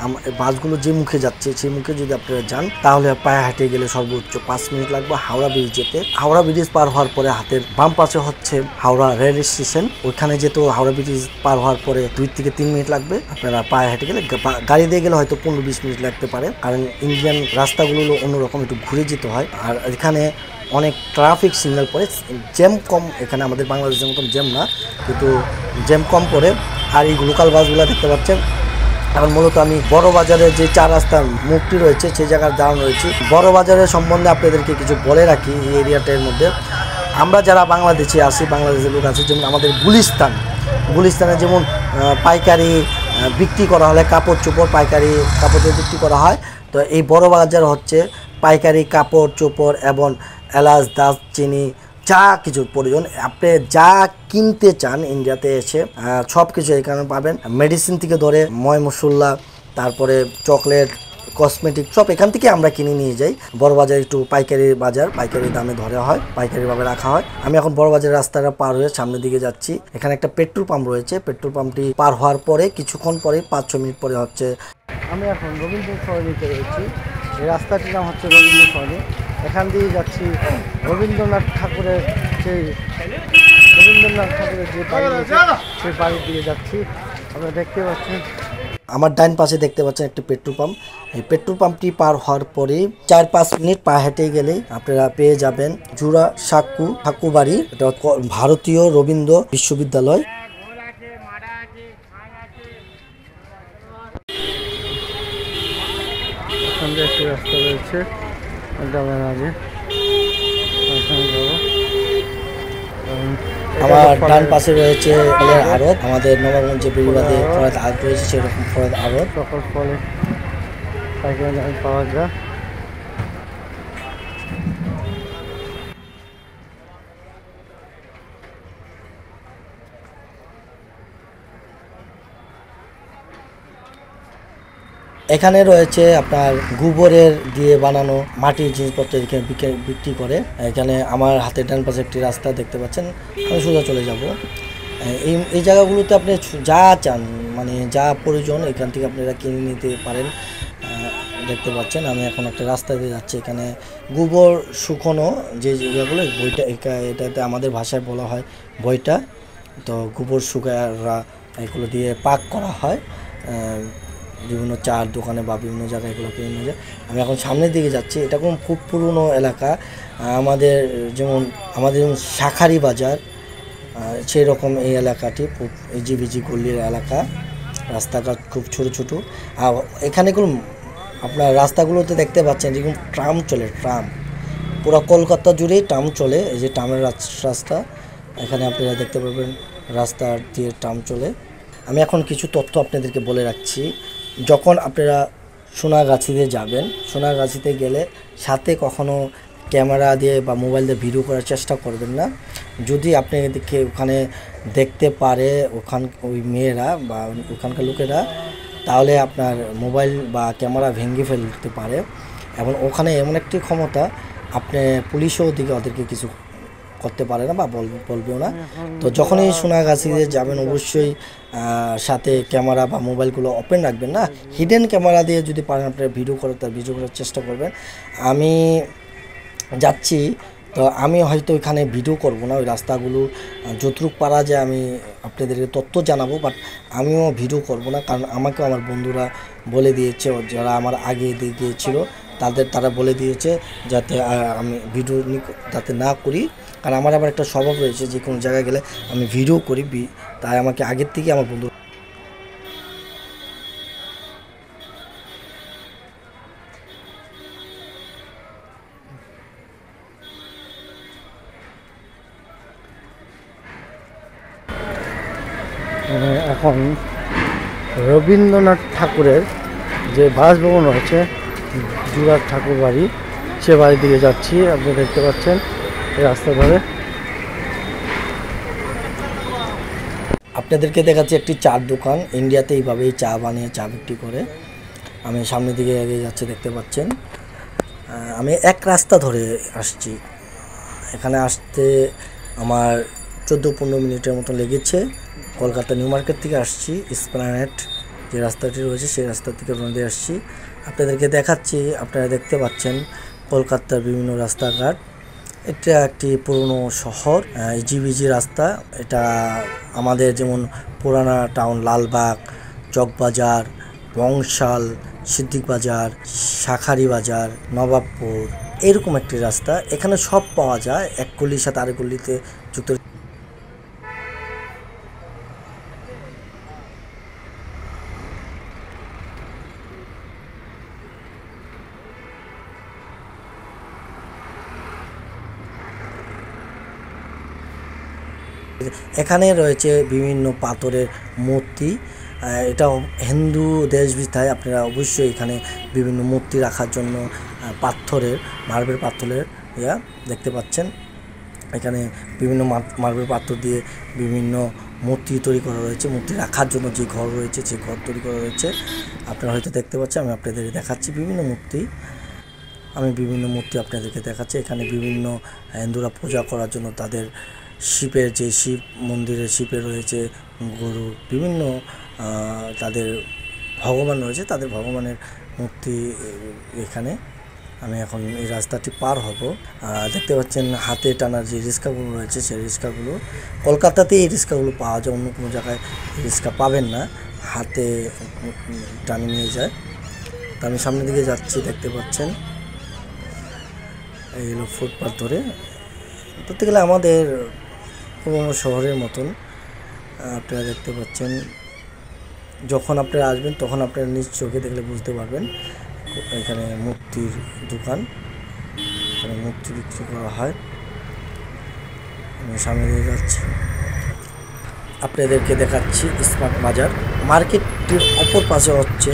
বাসগুলো যে মুখে যাচ্ছে সেই মুখে যদি আপনারা যান তাহলে পায়ে হেঁটে গেলে সর্বোচ্চ 5 মিনিট লাগবে হাওড়া ব্রিজ যেতে। হাওড়া ব্রিজ পার হওয়ার পরে হাতের বাম পাশে হচ্ছে হাওড়া রেল স্টেশন, ওইখানে যেতে হাওড়া ব্রিজ পার হওয়ার পরে 2 থেকে 3 মিনিট লাগবে। আপনারা পায়ে হেঁটে গেলে, গাড়ি দিয়ে গেলে হয়তো 15-20 মিনিট লাগতে পারে, কারণ ইন্ডিয়ান রাস্তাগুলো অন্যরকম, একটু ঘুরে যেতে হয়। আর এখানে অনেক ট্রাফিক সিগন্যাল পড়ে, জ্যাম কম, এখানে আমাদের বাংলাদেশের মতন জ্যাম না, কিন্তু জ্যাম কম পড়ে। আর এই লোকাল বাসগুলো দেখতে পাচ্ছেন। এখন মূলত আমি বড় বাজারের যে 4 রাস্তার মুখটি রয়েছে সেই জায়গার দাঁড়ানো রয়েছে। বড় বাজারের সম্বন্ধে আপনাদেরকে কিছু বলে রাখি। এই এরিয়াটার মধ্যে আমরা যারা বাংলাদেশে আসি, বাংলাদেশের লোক আছে, যেমন আমাদের গুলিস্তানে যেমন পাইকারি বিক্রি করা হলে কাপড় চোপড়, পাইকারি কাপড় চোপড় বিক্রি করা হয়। তো এই বড় বাজার হচ্ছে পাইকারি কাপড় চোপড় এবং এলাচ, দারচিনি, যা কিছু প্রয়োজন আপনি যা কিনতে চান ইন্ডিয়াতে এসে সব কিছু এখানে পাবেন। মেডিসিন থেকে ধরে ময় মশলা, তারপরে চকলেট, কসমেটিক সব এখান থেকে আমরা কিনে নিয়ে যাই। বড় বাজার একটু পাইকারি বাজার, পাইকারি দামে ধরা হয়, পাইকারিভাবে রাখা হয়। আমি এখন বড় বাজারের রাস্তাটা পার হয়ে সামনের দিকে যাচ্ছি। এখানে একটা পেট্রোল পাম্প রয়েছে, পেট্রোল পাম্পটি পার হওয়ার পরে কিছুক্ষণ পরে 5-6 মিনিট পরে হচ্ছে। আমি এখন রবীন্দ্র সরণিতে রয়েছি। এই রাস্তাটির নাম হচ্ছে রবীন্দ্র সরণি। এখান দিয়ে যাচ্ছি রবীন্দ্রনাথ ঠাকুরের যে বাড়ি সেই বাড়ির দিকে যাচ্ছি। আপনারা দেখতে পাচ্ছেন আমার ডাইন পাশে দেখতে পাচ্ছেন একটি পেট্রোল পাম্প। এই পেট্রোল পাম্পটি পার হওয়ার পরে 4-5 মিনিট পা হেঁটে গেলেই আপনারা পেয়ে যাবেন জুরা সাক্কু ঠাকুরবাড়ি। এটা ভারতীয় রবীন্দ্র বিশ্ববিদ্যালয়। সামনে একটি রাস্তা রয়েছে, আমার ডান পাশে রয়েছে ফলের আড়ত। আমাদের নবাবগঞ্জে বেড়িবাঁধে ফলের আড়ত রয়েছে, সেরকম ফলের আড়ত, সকল ফলে পাওয়া যায়। এখানে রয়েছে আপনার গোবরের দিয়ে বানানো মাটির জিনিসপত্র এখানে বিক্রি করে। এখানে আমার হাতের ডান পাশে একটি রাস্তা দেখতে পাচ্ছেন, আমি সোজা চলে যাব। এই জায়গাগুলোতে আপনি যা চান, মানে যা প্রয়োজন এখান থেকে আপনারা কিনে নিতে পারেন। দেখতে পাচ্ছেন আমি এখন একটা রাস্তা দিয়ে যাচ্ছি। এখানে গোবর শুকনো যে জায়গাগুলো, বইটা এটাতে আমাদের ভাষায় বলা হয় বইটা। তো গোবর শুকারা এগুলো দিয়ে পাক করা হয় বিভিন্ন চার দোকানে বা বিভিন্ন জায়গায় এগুলো কিনে নিয়ে যায়। আমি এখন সামনের দিকে যাচ্ছি। এটা খুব পুরনো এলাকা, আমাদের যেমন শাঁখারি বাজার সেই রকম এই এলাকাটি খুব ইজিবিজি গল্লির এলাকা। রাস্তাঘাট খুব ছোট ছোট। আর এখানে আপনার রাস্তাগুলোতে দেখতে পাচ্ছেন যেরকম ট্রাম চলে, ট্রাম পুরো কলকাতা জুড়েই ট্রাম চলে। এই যে ট্রামের রাস্তা, এখানে আপনারা দেখতে পাবেন রাস্তা দিয়ে ট্রাম চলে। আমি এখন কিছু তথ্য আপনাদেরকে বলে রাখছি। যখন আপনারা সোনাগাছিতে যাবেন, সোনাগাছিতে গেলে সাথে কখনো ক্যামেরা দিয়ে বা মোবাইল দিয়ে ভিডিও করার চেষ্টা করবেন না। যদি আপনাদেরকে ওখানে দেখতে পারে ওই মেয়েরা বা ওখানকার লোকেরা, তাহলে আপনার মোবাইল বা ক্যামেরা ভেঙে ফেলতে পারে। এবং ওখানে এমন একটি ক্ষমতা, আপনি পুলিশও ওদেরকে কিছু করতে পারে না বা বলবেও না। তো যখনই সোনাগাছিতে যাবেন অবশ্যই সাথে ক্যামেরা বা মোবাইলগুলো ওপেন রাখবেন না। হিডেন ক্যামেরা দিয়ে যদি পারেন আপনারা ভিডিও করার চেষ্টা করবেন। আমি যাচ্ছি, তো আমি হয়তো এখানে ভিডিও করব না, ওই রাস্তাগুলো যতটুকু পারা যায় আমি আপনাদেরকে তথ্য জানাবো, বাট আমিও ভিডিও করব না। কারণ আমাকে আমার বন্ধুরা বলে দিয়েছে, যারা আমার আগে দিয়ে গিয়েছিল তারা বলে দিয়েছে যাতে আমি ভিডিও যাতে না করি। কারণ আমার আবার একটা স্বভাব রয়েছে, যে কোনো জায়গায় গেলে আমি ভিডিও করি, তাই আমাকে আগের থেকে আমার বন্ধু এখন রবীন্দ্রনাথ ঠাকুরের যে বাসভবন রয়েছে, জুরার ঠাকুর বাড়ি, সে বাড়ির দিকে যাচ্ছি। আপনি দেখতে পাচ্ছেন এই রাস্তা ধরে। আপনাদেরকে দেখাচ্ছি একটি চার দোকান। ইন্ডিয়াতে এইভাবেই চা বানিয়ে চা বিক্রি করে। আমি সামনের দিকে এগিয়ে যাচ্ছি, দেখতে পাচ্ছেন। আমি এক রাস্তা ধরে আসছি। এখানে আসতে আমার 14-15 মিনিটের মতো লেগেছে। কলকাতা নিউ মার্কেট থেকে আসছি, এসপ্ল্যানেড যে রাস্তাটি রয়েছে সেই রাস্তা থেকে রওনা আসছি। আপনাদেরকে দেখাচ্ছি, আপনারা দেখতে পাচ্ছেন কলকাতার বিভিন্ন রাস্তাঘাট। এটা একটি পুরনো শহর, ইজিবিজি রাস্তা। এটা আমাদের যেমন পুরানা টাউন লালবাগ, চকবাজার, বংশাল, সিদ্দিক বাজার, শাঁখারি বাজার, নবাবপুর, এরকম একটি রাস্তা। এখানে সব পাওয়া যায়, এক গলির সাথে আরেক গলিতে যুক্ত। এখানে রয়েছে বিভিন্ন পাথরের মূর্তি। এটা হিন্দু দেশ বিধায় আপনারা অবশ্যই এখানে বিভিন্ন মূর্তি রাখার জন্য মার্বেল পাথরের দেখতে পাচ্ছেন। এখানে বিভিন্ন মার্বেল পাথর দিয়ে বিভিন্ন মূর্তি তৈরি করা রয়েছে। মূর্তি রাখার জন্য যে ঘর রয়েছে সেই ঘর তৈরি করা রয়েছে, আপনারা হয়তো দেখতে পাচ্ছেন। আমি আপনাদের দেখাচ্ছি বিভিন্ন মূর্তি আপনাদেরকে দেখাচ্ছি। এখানে বিভিন্ন হিন্দুরা পূজা করার জন্য তাদের শিবের যে শিব মন্দিরের শিবে রয়েছে গরু, বিভিন্ন তাদের ভগবান রয়েছে, তাদের ভগবানের মূর্তি এখানে। আমি এখন এই রাস্তাটি পার হব। দেখতে পাচ্ছেন হাতে টানার যে রিক্সাগুলো রয়েছে, সেই রিক্সাগুলো কলকাতাতেই এই রিক্সাগুলো পাওয়া যায়, অন্য কোনো জায়গায় রিক্সা পাবেন না, হাতে টানে নিয়ে যায়। তো আমি সামনের দিকে যাচ্ছি, দেখতে পাচ্ছেন এই হলো ফুটপাথ ধরে। ধরতে গেলে আমাদের পুরোনো শহরের মতন আপনারা দেখতে পাচ্ছেন। যখন আপনারা আসবেন তখন আপনারা নিজ চোখে দেখলে বুঝতে পারবেন। এখানে মূর্তির দোকান, এখানে মূর্তি বিক্রি করা হয়। আমি সামনে দিয়ে যাচ্ছি, আপনাদেরকে দেখাচ্ছি স্মার্ট বাজার। মার্কেটটির অপর পাশে হচ্ছে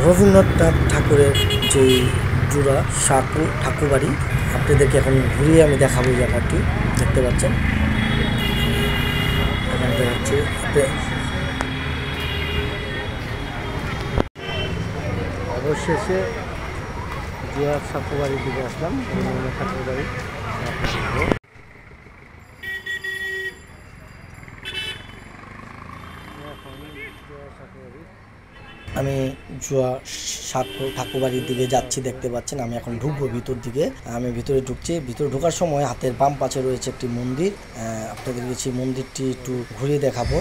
রবীন্দ্রনাথ ঠাকুরের যে জোড়া ঠাকুর বাড়ি। আপনাদেরকে এখন ঘুরিয়ে আমি দেখাবো জায়গাটি, দেখতে পাচ্ছেন। এখানে দেখাচ্ছি অবশেষে জোড়া ঠাকুর বাড়ির দিকে আসলাম, ঠাকুর বাড়ি। আমি জুয়া ঠাকুরবাড়ির দিকে যাচ্ছি, দেখতে পাচ্ছেন। আমি এখন ঢুকবো ভিতর দিকে। আমি ভিতরে ঢুকছি। ভিতরে ঢোকার সময় হাতের বাম পাশে রয়েছে একটি মন্দির। আপনাদেরকে সেই মন্দিরটি একটু ঘুরিয়ে দেখাবো।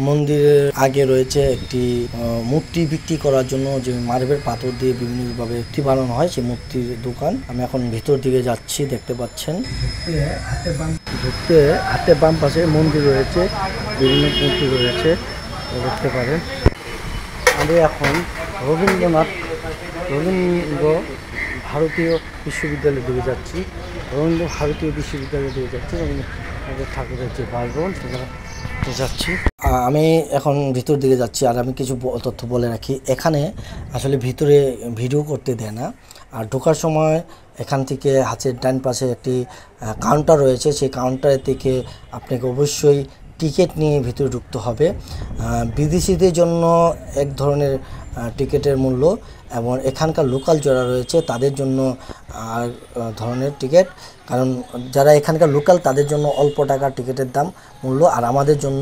মন্দিরের আগে রয়েছে একটি মূর্তি বিক্রি করার জন্য যে মার্বেল পাথর দিয়ে বিভিন্নভাবে মূর্তি বানানো হয় সেই মূর্তির দোকান। আমি এখন ভিতর দিকে যাচ্ছি, দেখতে পাচ্ছেন। ঢুকতে হাতে বাম পাশে মন্দির রয়েছে, বিভিন্ন মূর্তি রয়েছে, দেখতে পারেন। আমি এখন রবীন্দ্র ভারতীয় বিশ্ববিদ্যালয়ের দিকে যাচ্ছি। রবীন্দ্র ভারতীয় বিশ্ববিদ্যালয়ের দিকে যাচ্ছি, রবীন্দ্র ঠাকুরের যে বাসভবন সেখানে যাচ্ছি। আমি এখন ভিতর দিকে যাচ্ছি। আর আমি কিছু তথ্য বলে রাখি, এখানে আসলে ভিতরে ভিডিও করতে দেয় না। আর ঢোকার সময় এখান থেকে হাতের ডান পাশে একটি কাউন্টার রয়েছে, সেই কাউন্টারের থেকে আপনাকে অবশ্যই টিকিট নিয়ে ভিতরে ঢুকতে হবে। বিদেশিদের জন্য এক ধরনের টিকিটের মূল্য, এবং এখানকার লোকাল যারা রয়েছে তাদের জন্য আর ধরনের টিকিট। কারণ যারা এখানকার লোকাল তাদের জন্য অল্প টাকার টিকিটের দাম মূল্য, আর আমাদের জন্য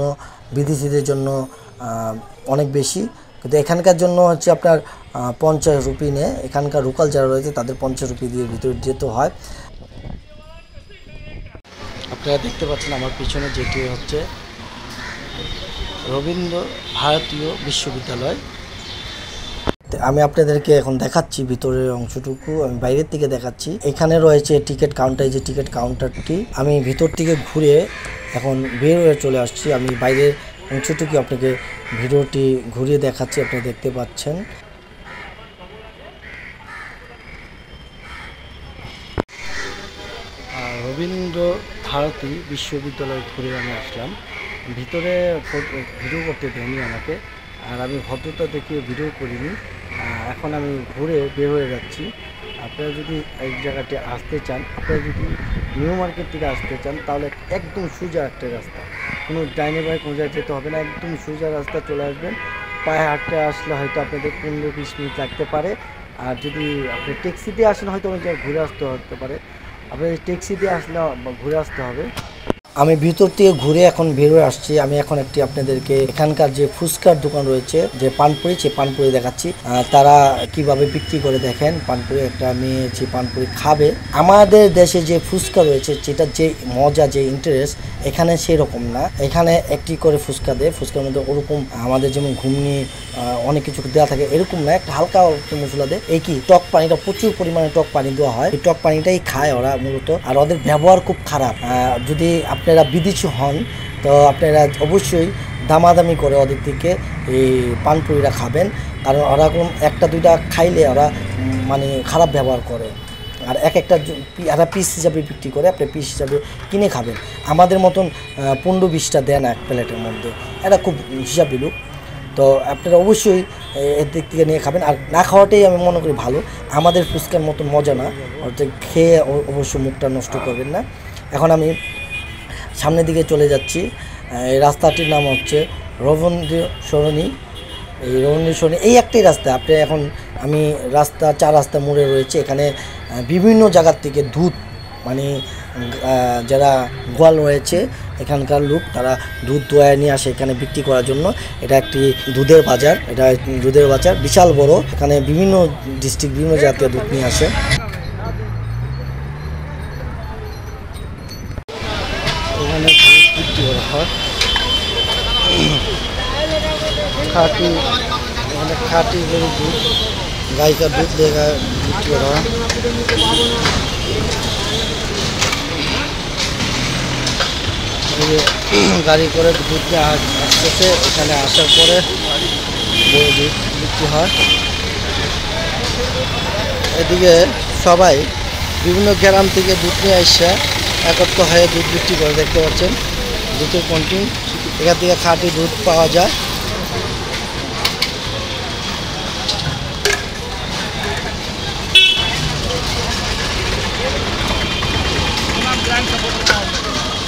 বিদেশিদের জন্য অনেক বেশি। কিন্তু এখানকার জন্য হচ্ছে আপনার 50 রুপি নেয়, এখানকার লোকাল যারা রয়েছে তাদের 50 রুপি দিয়ে ভিতরে যেতে হয়। আপনারা দেখতে পাচ্ছেন আমার পিছনে যেটি হচ্ছে রবীন্দ্র ভারতীয় বিশ্ববিদ্যালয়। আমি আপনাদেরকে এখন দেখাচ্ছি ভিতরের অংশটুকু, আমি বাইরের থেকে দেখাচ্ছি। এখানে রয়েছে টিকিট কাউন্টার, যে টিকিট কাউন্টারটি আমি ভিতর থেকে ঘুরে এখন বের হয়ে চলে আসছি। আমি বাইরের অংশটুকু আপনাকে ভিডিওটি ঘুরিয়ে দেখাচ্ছি, আপনি দেখতে পাচ্ছেন। রবীন্দ্র ভারতী বিশ্ববিদ্যালয় ঘুরে আমি আসলাম। ভিতরে ভিডিও করতে দেয়নি আমাকে, আর আমি ভদ্রতা দেখিয়ে ভিডিও করিনি। এখন আমি ঘুরে বের হয়ে যাচ্ছি। আপনারা যদি এই জায়গাটি আসতে চান, আপনারা যদি নিউ মার্কেট থেকে আসতে চান, তাহলে একদম সোজা একটা রাস্তা, কোনো ডাইনে বাই কোনো জায়গায় যেতে হবে না, একদম সোজা রাস্তা চলে আসবেন। পায়ে হাঁটতে আসলে হয়তো আপনাদের 15-20 মিনিট লাগতে পারে। আর যদি আপনি ট্যাক্সিতে আসেন হয়তো অনেক জায়গায় ঘুরে আসতে হতে পারে, আপনাদের ট্যাক্সিতে আসলে ঘুরে আসতে হবে। আমি ভিতর থেকে ঘুরে এখন বের হয়ে আসছি। আমি এখন একটি আপনাদেরকে এখানকার যে ফুচকার দোকান রয়েছে, যে পানপুরি, সেই পানপুরি দেখাচ্ছি। তারা কিভাবে বিক্রি করে দেখেন পানপুরি। একটা মেয়ে যে পানপুরি খাবে, আমাদের দেশে যে ফুচকা রয়েছে যেটা যে মজা, যে ইন্টারেস্ট, এখানে সেরকম না। এখানে একটি করে ফুচকা দেয়, ফুচকার মধ্যে ওরকম আমাদের যেমন ঘুমনি অনেক কিছু দেওয়া থাকে এরকম না, একটা হালকা মশলা দেয়। এই কি টক পানিটা, প্রচুর পরিমাণে টক পানি দেওয়া হয়, এই টক পানিটাই খায় ওরা মূলত। আর ওদের ব্যবহার খুব খারাপ। যদি আপনারা বিদেশি হন তো আপনারা অবশ্যই দামাদামি করে ওদের থেকে এই পানপুরিটা খাবেন, কারণ ওরা কোন একটা দুইটা খাইলে ওরা মানে খারাপ ব্যবহার করে। আর একটা পিস হিসাবে বিক্রি করে, আপনি পিস হিসাবে কিনে খাবেন। আমাদের মতন 15-20টা দেন এক প্লেটের মধ্যে, এটা খুব হিসাব বিলুক। তো আপনারা অবশ্যই এর দিক থেকে নিয়ে খাবেন। আর না খাওয়াটাই আমি মনে করি ভালো, আমাদের ফুচকার মতন মজা না, অর্থাৎ খেয়ে অবশ্যই মুখটা নষ্ট করবেন না। এখন আমি সামনের দিকে চলে যাচ্ছি। এই রাস্তাটির নাম হচ্ছে রবীন্দ্র সরণি। এই রবীন্দ্র সরণি এই একটাই রাস্তা। আপনি এখন আমি রাস্তা 4 রাস্তা মোড়ে রয়েছে, এখানে বিভিন্ন জায়গার থেকে দুধ, মানে যারা গোয়াল রয়েছে এখানকার লোক, তারা দুধ দোয়ায় নিয়ে আসে এখানে বিক্রি করার জন্য। এটা একটি দুধের বাজার, এটা দুধের বাজার বিশাল বড়, এখানে বিভিন্ন ডিস্ট্রিক্ট বিভিন্ন জাতীয় দুধ নিয়ে আসে। এখানে দুধ বিক্রি করা হয় খাঁটি, এখানে খাঁটি গরুর দুধ, গাইকার দুধ দেখা বিক্রি করা হয়। গাড়ি করে দুধ নিয়ে আসতেছে, এখানে আসার পরে গরুর দুধ বিক্রি হয়। এদিকে সবাই বিভিন্ন গ্রাম থেকে দুধ নিয়ে আসছে, একত্র হয়ে দুধ বিক্রি করে, দেখতে পাচ্ছেন দুধের কন্টিনিউ। এখান থেকে খাঁটি দুধ পাওয়া যায়।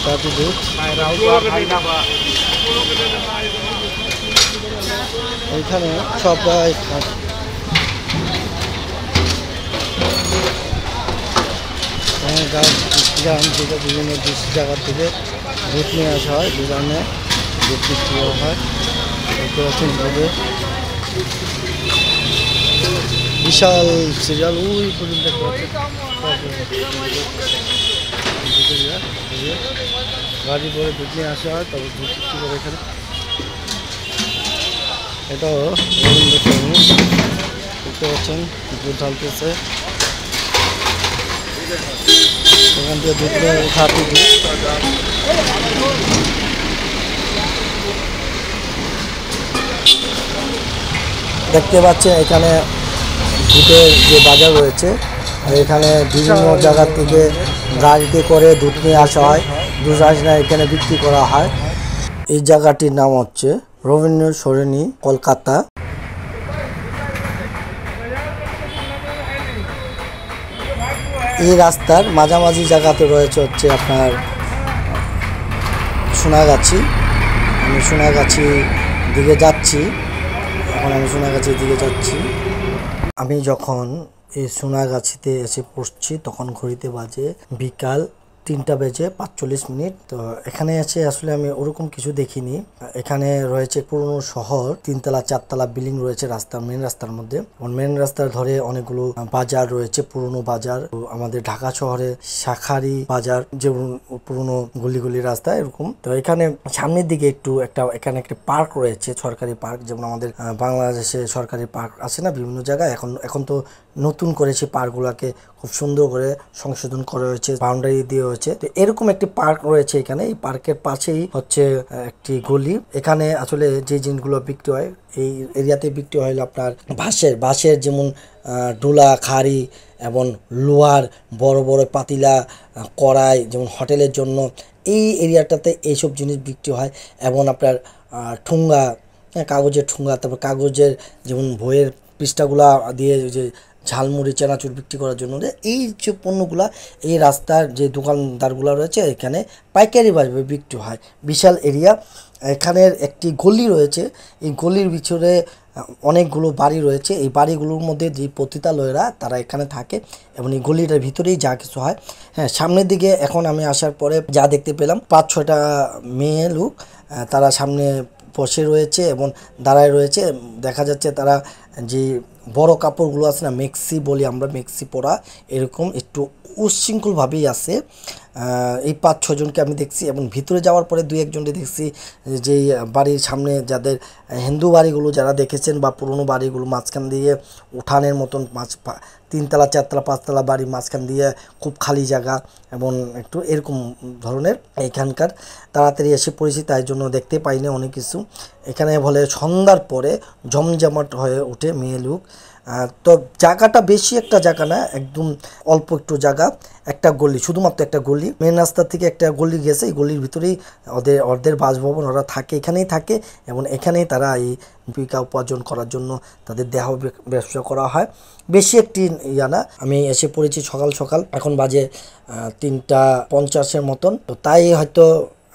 খাঁটি দুধ এখানে সবাই গ্রাম থেকে বিভিন্ন জায়গা থেকে দুধ নিয়ে আসা হয়, দোকানে দুধ বিক্রি করা হয়। দেখতে পাচ্ছেন দুধে বিশাল সিরিয়াল, ওই পর্যন্ত দেখতে পাচ্ছেন গাড়ি করে দুধ নিয়ে আসা হয়, তবে দুধ বিক্রি করে এখানে। এটাও রবীন্দ্র সরণি, দেখতে পাচ্ছেন দুধ ঢালতেছে, এখান থেকে দুধটা উঠাতে দেখতে পাচ্ছেন এখানে দুধের যে বাজার রয়েছে, এখানে বিভিন্ন জায়গা থেকে গাড়িতে করে দুধ নিয়ে আসা হয়, দুধ আসলে এখানে বিক্রি করা হয়। এই জায়গাটির নাম হচ্ছে রবীন্দ্র সরণি, কলকাতা। এই রাস্তার মাঝামাঝি জায়গাতে রয়েছে হচ্ছে আপনার সোনাগাছি। আমি সোনাগাছি দিকে যাচ্ছি, এখন আমি সোনাগাছির দিকে যাচ্ছি। আমি যখন এই সোনাগাছিতে এসে পড়ছি তখন ঘড়িতে বাজে বিকাল 3টা বেজে 45 মিনিট। তো এখানে এসে আসলে আমি ওরকম কিছু দেখিনি। এখানে রয়েছে পুরনো শহর, 3তলা 4তলা বিল্ডিং রয়েছে রাস্তার, মেন রাস্তার মধ্যে। মেন রাস্তার ধরে অনেকগুলো বাজার রয়েছে, পুরনো বাজার। আমাদের ঢাকা শহরে শাখারি বাজার, যেমন পুরনো গলি রাস্তা এরকম। তো এখানে সামনের দিকে এখানে একটা পার্ক রয়েছে, সরকারি পার্ক, যেমন আমাদের বাংলাদেশে সরকারি পার্ক আছে না বিভিন্ন জায়গায়। এখন তো নতুন করেছে পার্কগুলোকে, খুব সুন্দর করে সংশোধন করা হয়েছে, বাউন্ডারি দিয়ে হয়েছে। তো এরকম একটি পার্ক রয়েছে এখানে। এই পার্কের পাশেই হচ্ছে একটি গলি। এখানে আসলে যে জিনিসগুলো বিক্রি হয় এই এরিয়াতে বিক্রি হয় আপনার বাঁশের যেমন ডোলা, খাড়ি এবং লোহার বড় বড় পাতিলা, কড়াই, যেমন হোটেলের জন্য এই এরিয়াটাতে এইসব জিনিস বিক্রি হয়। এবং আপনার ঠুঙ্গা, কাগজের ঠুঙ্গা, তারপর কাগজের যেমন বইয়ের পৃষ্ঠাগুলা দিয়ে যে ঝালমুড়ি, চানাচুর বিক্রি করার জন্য এই যে পণ্যগুলা এই রাস্তার যে দোকানদারগুলো রয়েছে এখানে পাইকারিভাবে বিক্রি হয়। বিশাল এরিয়া। এখানের একটি গলি রয়েছে, এই গলির ভিতরে অনেকগুলো বাড়ি রয়েছে। এই বাড়িগুলোর মধ্যে যে পতিতালয়েরা তারা এখানে থাকে এবং এই গলিটার ভিতরেই যা কিছু হয়। হ্যাঁ, সামনের দিকে এখন আমি আসার পরে যা দেখতে পেলাম 5-6টা মেয়ে লোক, তারা সামনে বসে রয়েছে এবং দাঁড়ায় রয়েছে। দেখা যাচ্ছে তারা যে বড় কাপড়গুলো আছে না, মেক্সি বলি আমরা, মেক্সি পরা, এরকম একটু উচ্ছৃঙ্খলভাবেই আছে। এই 5-6 জনকে আমি দেখছি এবং ভিতরে যাওয়ার পরে 2-1 জনকে দেখছি যেই বাড়ির সামনে, যাদের হিন্দু বাড়িগুলো যারা দেখেছেন বা পুরনো বাড়িগুলো মাঝখান দিয়ে উঠানের মতন 3তলা 4তলা 5তলা বাড়ি মাঝখান দিয়ে খুব খালি জায়গা এবং একটু এরকম ধরনের। এখানকার তাড়াতাড়ি এসে পড়েছি তাই জন্য দেখতে পাইনি অনেক কিছু। এখানে বলে সন্ধ্যার পরে জমজমাট হয়ে ওঠে মেয়ে লোক। তো জায়গাটা বেশি একটা জায়গা না, একদম অল্প একটু জায়গা, একটা গলি, শুধুমাত্র একটা গলি। মেন রাস্তা থেকে একটা গলি গেছে, এই গলির ভিতরেই ওদের বাসভবন, ওরা থাকে, এখানেই থাকে এবং এখানেই তারা এই জীবিকা উপার্জন করার জন্য তাদের দেহ ব্যবসা করা হয়। বেশি একটি ইয়া না। আমি এসে পড়েছি সকাল সকাল, এখন বাজে 3টা 50-এর মতন। তো তাই হয়তো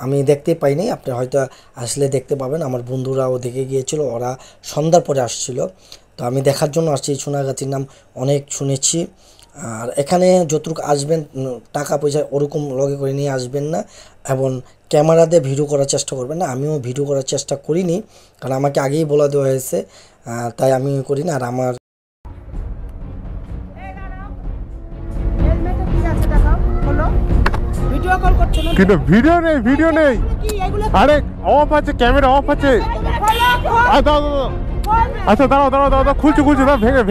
আমি দেখতে পাইনি, আপনি হয়তো আসলে দেখতে পাবেন। আমার বন্ধুরাও দেখে গিয়েছিল, ওরা সন্ধ্যার পরে আসছিল। তো আমি দেখার জন্য আসছি। সোনাগাছির নাম অনেক শুনেছি। আর এখানে যতটুকু আসবেন টাকা পয়সা ওরকম লগে করে নিয়ে আসবেন না এবং ক্যামেরা দিয়ে ভিডিও করার চেষ্টা করবেন না। আমিও ভিডিও করার চেষ্টা করিনি, কারণ আমাকে আগেই বলা দেওয়া হয়েছে, তাই আমি করি না। আর আমার কিন্তু ভিডিও নেই। আরে অফ আছে, ক্যামেরা অফ আছে। আচ্ছা দাঁড়াও, খুলছি দাও, ভেঙে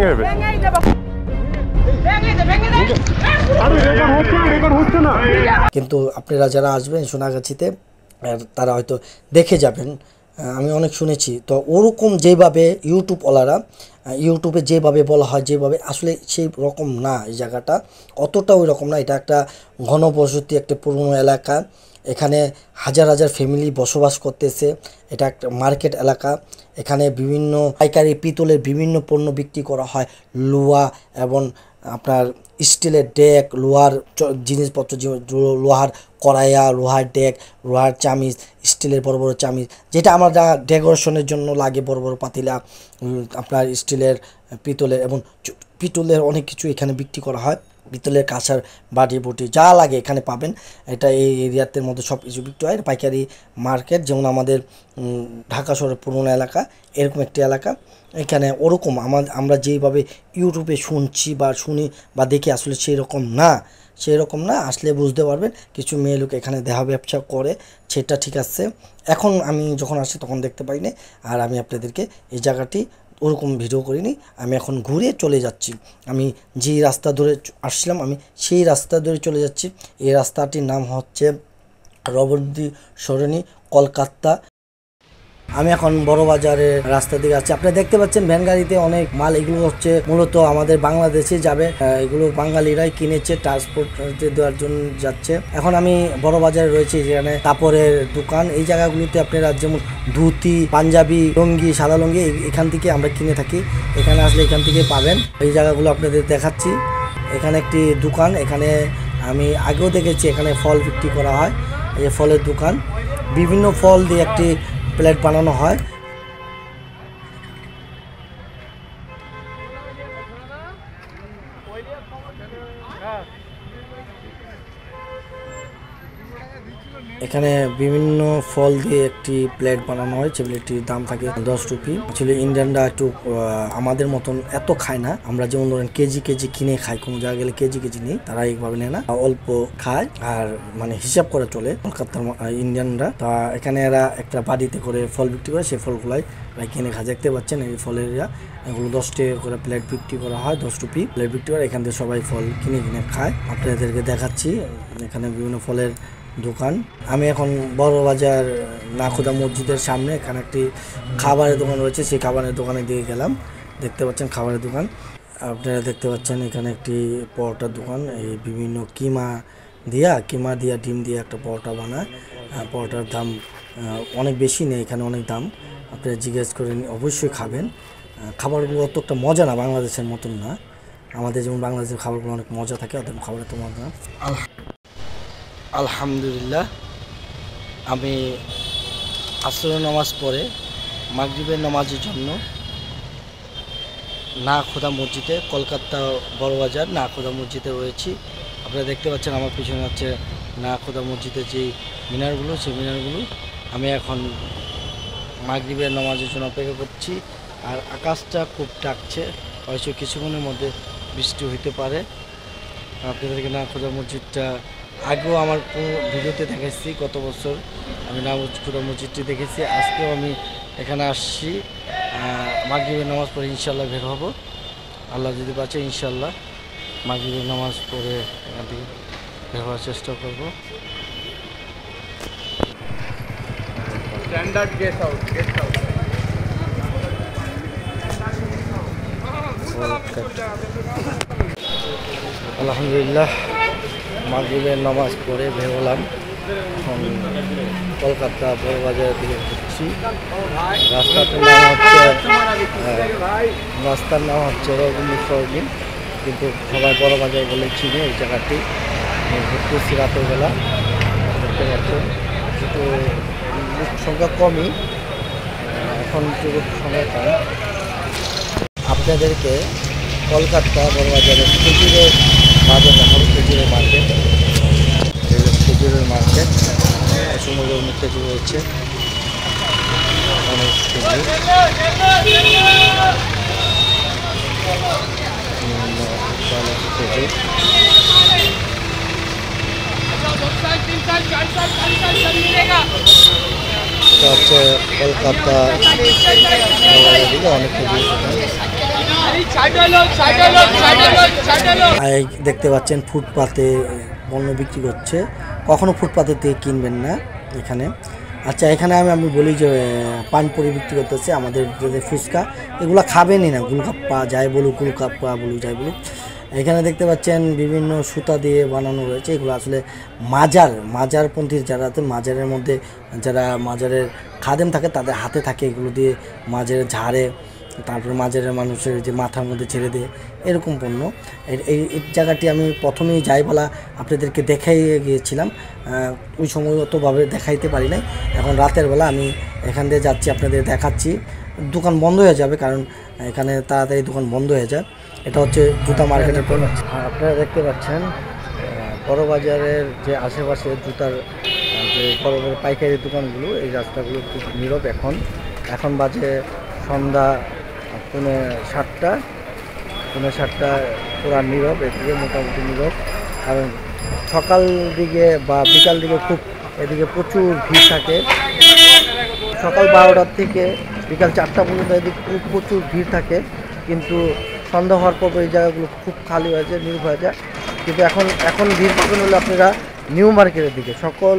দেবে। কিন্তু আপনারা যারা আসবেন সোনাগাছিতে তারা হয়তো দেখে যাবেন, আমি অনেক শুনেছি। তো ওরকম যেভাবে ইউটিউবে যেভাবে বলা হয়, যেভাবে আসলে সেই রকম না, এই জায়গাটা অতটা ওই রকম না। এটা একটা ঘনবসতি, একটা পুরনো এলাকা। এখানে হাজার হাজার ফ্যামিলি বসবাস করতেছে। এটা একটা মার্কেট এলাকা। এখানে বিভিন্ন পাইকারি পিতলের বিভিন্ন পণ্য বিক্রি করা হয়, লোহা এবং আপনার স্টিলের ডেক, লোহার জিনিসপত্র, লোহার কড়াইয়া, লোহার ডেক, লোহার চামিচ, স্টিলের বড় বড় চামিচ, যেটা আমরা ডেকোরেশনের জন্য লাগে, বড় বড় পাতিলা, আপনার স্টিলের, পিতলের এবং পিতলের অনেক কিছু এখানে বিক্রি করা হয়। পিতলের কাঁসার বাটি বুটি যা লাগে এখানে পাবেন। এটা এই এরিয়াতে মধ্যে সব কিছু বিক্রি হয়। পাইকারি মার্কেট, যেমন আমাদের ঢাকা শহরের পুরোনো এলাকা, এরকম একটি এলাকা। এখানে ওরকম আমরা যেইভাবে ইউটিউবে শুনছি বা শুনি বা দেখি আসলে সেই রকম না। সেই রকম না, আসলে বুঝতে পারবেন। কিছু মেয়ে লোক এখানে দেহা ব্যবসা করে, সেটা ঠিক আছে। এখন আমি যখন আসি তখন দেখতে পাইনি। আর আমি আপনাদেরকে এই জায়গাটি ওরকম ভিডিও করিনি, আমি এখন ঘুরে চলে যাচ্ছি। আমি যেই রাস্তা ধরে আসছিলাম আমি সেই রাস্তা ধরে চলে যাচ্ছি। এই রাস্তাটির নাম হচ্ছে রবীন্দ্র সরণি, কলকাতা। আমি এখন বড় বাজারের রাস্তা দিকে আছি। আপনারা দেখতে পাচ্ছেন ভ্যান গাড়িতে অনেক মাল, এগুলো হচ্ছে মূলত আমাদের বাংলাদেশে যাবে। এগুলো বাঙালিরাই কিনেছে, ট্রান্সপোর্ট দেওয়ার জন্য যাচ্ছে। এখন আমি বড় বাজারে রয়েছি, যেখানে কাপড়ের দোকান। এই জায়গাগুলোতে আপনারা যেমন ধুতি, পাঞ্জাবি, লুঙ্গি, সাদা লুঙ্গি এখান থেকে আমরা কিনে থাকি। এখানে আসলে এখান থেকে পাবেন। এই জায়গাগুলো আপনাদের দেখাচ্ছি। এখানে একটি দোকান, এখানে আমি আগেও দেখেছি এখানে ফল বিক্রি করা হয়। এই ফলের দোকান, বিভিন্ন ফল দিয়ে একটি প্লেট বানানো হয়। এখানে বিভিন্ন ফল দিয়ে একটি প্লেট বানানো হয়, যে প্লেটটির দাম থাকে 10 রুপি। আসলে ইন্ডিয়ানরা একটু আমাদের মতন এত খায় না। আমরা যেমন ধরেন কেজি কেজি কিনে খাই, কোনো জায়গায় গেলে কেজি কেজি নেই, তারা এইভাবে নেয় না, অল্প খায় আর মানে হিসাব করে চলে কলকাতার ইন্ডিয়ানরা। তা এখানে এরা একটা বাড়িতে করে ফল বিক্রি করে, সেই ফলগুলাই কিনে খায়। দেখতে পাচ্ছেন এই ফলের এগুলো 10 টাকা করে প্লেট বিক্রি করা হয়, 10 রুপি প্লেট বিক্রি করে। এখান থেকে সবাই ফল কিনে কিনে খায়। আপনাদেরকে দেখাচ্ছি এখানে বিভিন্ন ফলের দোকান। আমি এখন বড় বাজার নাখোদা মসজিদের সামনে, এখানে একটি খাবারের দোকান রয়েছে, সেই খাবারের দোকানে দিয়ে গেলাম। দেখতে পাচ্ছেন খাবারের দোকান। আপনারা দেখতে পাচ্ছেন এখানে একটি পরোটার দোকান। এই বিভিন্ন কিমা দিয়া ডিম দিয়ে একটা পরোটা বানায়। পরোটার দাম অনেক বেশি নেই, এখানে অনেক দাম। আপনারা জিজ্ঞেস করে অবশ্যই খাবেন। খাবারগুলো অতটা মজা না, বাংলাদেশের মতন না। আমাদের যেমন বাংলাদেশের খাবারগুলো অনেক মজা থাকে, ওদের খাবার এত মজা না। আলহামদুলিল্লাহ, আমি আসরের নামাজ পড়ে মাগরিবের নামাজের জন্য নাখোদা মসজিদে, কলকাতা বড়বাজার নাখোদা মসজিদে রয়েছি। আপনারা দেখতে পাচ্ছেন আমার পিছনে হচ্ছে নাখোদা মসজিদের যে মিনারগুলো, সেই মিনারগুলো। আমি এখন মাগরিবের নামাজের জন্য অপেক্ষা করছি। আর আকাশটা খুব ডাকছে, হয়তো কিছুক্ষণের মধ্যে বৃষ্টি হইতে পারে। আপনাদেরকে নাখোদা মসজিদটা আগেও আমার ভিডিওতে দেখেছি, গত বছর আমি নাখোদা মসজিদটি দেখেছি। আজকেও আমি এখানে আসছি, মাগরিবের নামাজ পড়ে ইনশাল্লাহ বের হব। আল্লাহ যদি বাঁচে ইনশাল্লাহ মাগরিবের নামাজ পড়ে এখান থেকে বের হওয়ার চেষ্টা করব। স্ট্যান্ডার্ড গেস্ট হাউস, আলহামদুলিল্লাহ মাগরিবের নামাজ পড়ে বের হলাম। এখন কলকাতা বড় বাজারের দিকে ঘুরছি। রাস্তার নাম হচ্ছে রবীন্দ্র সরণি, কিন্তু সবাই বড় বাজার বলে চিনি এই জায়গাটি। ঘুরতেছি রাতের বেলা, দেখতে পাচ্ছেন কিন্তু লোক সংখ্যা কমই, এখন লোক সংখ্যা কম। আপনাদেরকে কলকাতা বড় বাজারের খেজুরের বাজার দেখাবো, খেজুরের মার্কেট। খেজুরের মার্কেট, অসংখ্য খেজুর রয়েছে, অনেক খেজুর। এটা হচ্ছে কলকাতা অনেক খেজুর। দেখতে পাচ্ছেন ফুটপাতে পণ্য বিক্রি করছে, কখনো ফুটপাতে থেকে কিনবেন না এখানে। আচ্ছা, এখানে আমি বলি যে পানপুরি বিক্রি করতেছে, আমাদের যে ফুচকা এগুলো খাবেনই না, গুলকাপ্পা যাই বলুক, গুলকাপ্পা বলুক যাই বলুক। এখানে দেখতে পাচ্ছেন বিভিন্ন সুতা দিয়ে বানানো রয়েছে, এগুলো আসলে মাজারপন্থীর যারা আছে, মাজারের মধ্যে যারা মাজারের খাদেম থাকে তাদের হাতে থাকে, এগুলো দিয়ে মাজারে ঝাড়ে, তারপরে মাজারের মানুষের যে মাথার মধ্যে ছেড়ে দেয়, এরকম পণ্য। এই জায়গাটি আমি প্রথমেই যাই বলা আপনাদেরকে দেখাই গিয়েছিলাম, ওই সময় অতভাবে দেখাইতে পারি নাই। এখন রাতের বেলা আমি এখান দিয়ে যাচ্ছি, আপনাদের দেখাচ্ছি। দোকান বন্ধ হয়ে যাবে, কারণ এখানে তাড়াতাড়ি দোকান বন্ধ হয়ে যায়। এটা হচ্ছে জুতা মার্কেটের পর। আপনারা দেখতে পাচ্ছেন বড় বাজারের যে আশেপাশে জুতার যে বড় বড় পাইকারি দোকানগুলো, এই রাস্তাগুলো খুব নীরব। এখন বাজে সন্ধ্যা 7:30 পুরা নীরব, এদিকে মোটামুটি নীরব, কারণ সকাল দিকে বা বিকাল দিকে খুব এদিকে প্রচুর ভিড় থাকে। সকাল 12টার থেকে বিকাল 4টা পর্যন্ত এদিকে খুব প্রচুর ভিড় থাকে, কিন্তু সন্ধ্যা হওয়ার পর এই জায়গাগুলো খুব খালি হয়ে যায়, নির্ভ হয়ে যায়। কিন্তু এখন ভিড় পাবেন হলে আপনারা নিউ মার্কেটের দিকে, সকল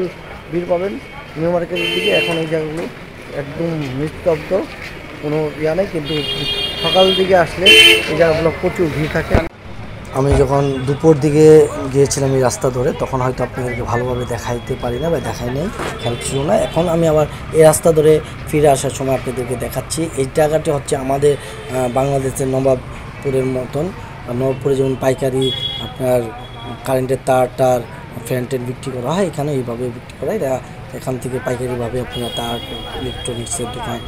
ভিড় পাবেন নিউ মার্কেটের দিকে। এখন এই জায়গাগুলো একদম নিস্তব্ধ, কোনো ইয়া নেই, কিন্তু সকাল দিকে আসলে এই জায়গাগুলো প্রচুর ভিড় থাকে। আমি যখন দুপুর দিকে গিয়েছিলাম এই রাস্তা ধরে, তখন হয়তো আপনাদেরকে ভালোভাবে দেখাইতে পারি না বা দেখাই নাই, খেয়াল ছিল না। এখন আমি আবার এই রাস্তা ধরে ফিরে আসার সময় আপনাদেরকে দেখাচ্ছি। এই জায়গাটি হচ্ছে আমাদের বাংলাদেশের নবাবপুরের মতন। নবাবপুরে যেমন পাইকারি আপনার কারেন্টের তার ফ্যান টেন বিক্রি করা হয়, এখানে এইভাবে বিক্রি করা হয়। এখান থেকে পাইকারিভাবে আপনারা তার, ইলেকট্রনিক্সের দোকান,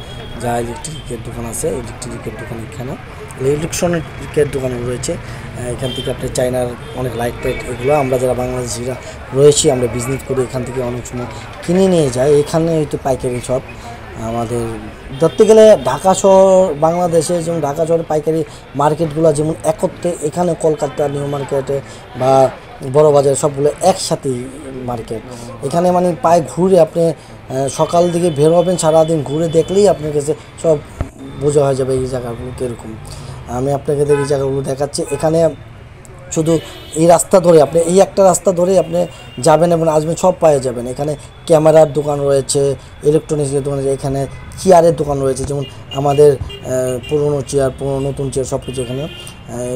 যা ইলেকট্রিকের দোকান আছে, ইলেকট্রিকের দোকান এখানে ইলেকট্রনিকের দোকান রয়েছে। এখান থেকে আপনি চায়নার অনেক লাইট টাইট, এগুলো আমরা যারা বাংলাদেশিরা রয়েছি, আমরা বিজনেস করে এখান থেকে অনেক সময় কিনে নিয়ে যাই। এখানে হয়তো পাইকারি সব আমাদের ধরতে গেলে ঢাকা শহর, বাংলাদেশে যেমন ঢাকা শহরের পাইকারি মার্কেটগুলো যেমন একত্রে, এখানে কলকাতা নিউ মার্কেটে বা বড় বাজার সবগুলো একসাথেই মার্কেট। এখানে মানে পায়ে ঘুরে আপনি সকাল দিকে বের হবেন, সারাদিন ঘুরে দেখলেই আপনার কাছে সব বোঝা হয়ে যাবে এই জায়গাগুলো কীরকম। আমি আপনাকে এই জায়গাগুলো দেখাচ্ছি। এখানে শুধু এই রাস্তা ধরে আপনি, এই একটা রাস্তা ধরে আপনি যাবেন এবং আসবেন, সব পাওয়া যাবেন। এখানে ক্যামেরার দোকান রয়েছে, ইলেকট্রনিক্সের দোকান রয়েছে, এখানে চেয়ারের দোকান রয়েছে, যেমন আমাদের পুরনো চেয়ার, নতুন চেয়ার সব কিছু এখানে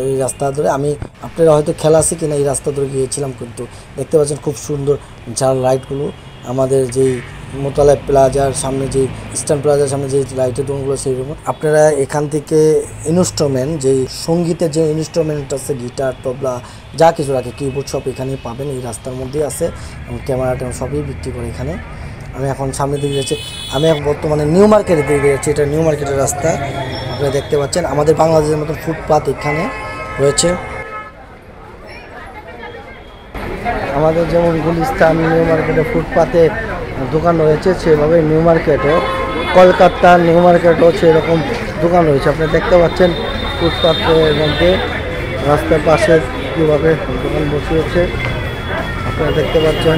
এই রাস্তা ধরে। আমি আপনারা হয়তো খেলা আছে কিনা, এই রাস্তা ধরে গিয়েছিলাম, কিন্তু দেখতে পাচ্ছেন খুব সুন্দর যার লাইটগুলো আমাদের যেই মোতালা প্লাজার সামনে, যে ইস্টার্ন প্লাজার সামনে যে লাইটের দোকানগুলো, সেই রকম। আপনারা এখান থেকে ইনস্ট্রুমেন্ট, যেই সঙ্গীতের যে ইনস্ট্রুমেন্ট আছে, গিটার, তবলা, যা কিছু রাখে, কিবোর্ড সব এখানেই পাবেন। এই রাস্তার মধ্যেই আছে এবং ক্যামেরা সবই বিক্রি করে এখানে। আমি এখন সামনের দিকে যাচ্ছি, আমি এখন বর্তমানে নিউ মার্কেটের দিকে যাচ্ছি। এটা নিউ মার্কেটের রাস্তা, আপনারা দেখতে পাচ্ছেন। আমাদের বাংলাদেশের মতন ফুটপাথ এখানে রয়েছে। আমাদের যেমন গুলিস্তান নিউ মার্কেটে ফুটপাতে দোকান রয়েছে, সেভাবে নিউ মার্কেটও, কলকাতার নিউ মার্কেটও সেরকম দোকান রয়েছে। আপনি দেখতে পাচ্ছেন ফুটপাতের মধ্যে রাস্তার পাশে কীভাবে দোকান বসিয়েছে, আপনারা দেখতে পাচ্ছেন।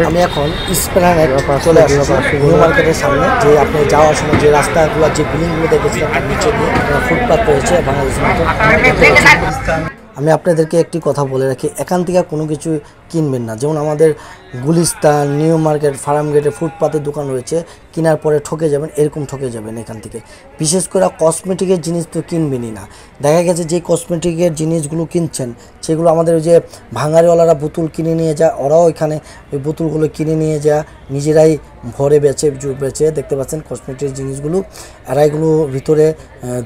আমি এখন ইস্প্লানেড চলে আসছি নিউ মার্কেটের সামনে, যে আপনি যাওয়ার সময় যে রাস্তাগুলো, যে বিল্ডিংগুলো দেখেছিলেন তার নিচে দিয়ে ফুটপাথ রয়েছে বাংলাদেশের মতো। আমি আপনাদেরকে একটি কথা বলে রাখি, এখান থেকে কোনো কিছু কিনবেন না। যেমন আমাদের গুলিস্তান, নিউ মার্কেট, ফার্ম গেটে ফুটপাতের দোকান রয়েছে, কেনার পরে ঠকে যাবেন, এরকম ঠকে যাবেন এখান থেকে। বিশেষ করে কসমেটিকের জিনিস তো কিনবেনই না। দেখা গেছে যে কসমেটিকের জিনিসগুলো কিনছেন, সেগুলো আমাদের ওই যে ভাঙারিওয়ালারা বোতল কিনে নিয়ে যায়, ওরাও এখানে ওই বোতলগুলো কিনে নিয়ে যায়, নিজেরাই ভরে বেচে। দেখতে পাচ্ছেন কসমেটিক জিনিসগুলো, এরা এগুলো ভিতরে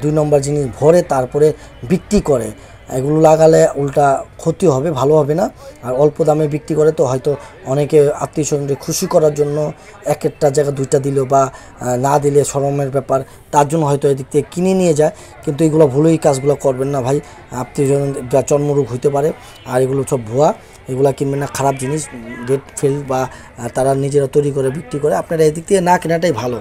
2 নম্বর জিনিস ভরে তারপরে বিক্রি করে। এগুলো লাগালে উল্টা ক্ষতি হবে, ভালো হবে না। আর অল্প দামে বিক্রি করে, তো হয়তো অনেকে আত্মীয় স্বজনকে খুশি করার জন্য একটা জায়গা 2টা দিল বা না দিলে শরমের ব্যাপার, তার জন্য হয়তো এদিক থেকে কিনে নিয়ে যায়। কিন্তু এগুলো ভুলেই কাজগুলো করবেন না ভাই, আত্মীয় স্বজন চর্মরোগ হইতে পারে। আর এগুলো সব ভুয়া, এগুলো কিনবেন না, খারাপ জিনিস, ডেট ফেল বা তারা নিজেরা তৈরি করে বিক্রি করে। আপনারা এদিক থেকে না কেনাটাই ভালো।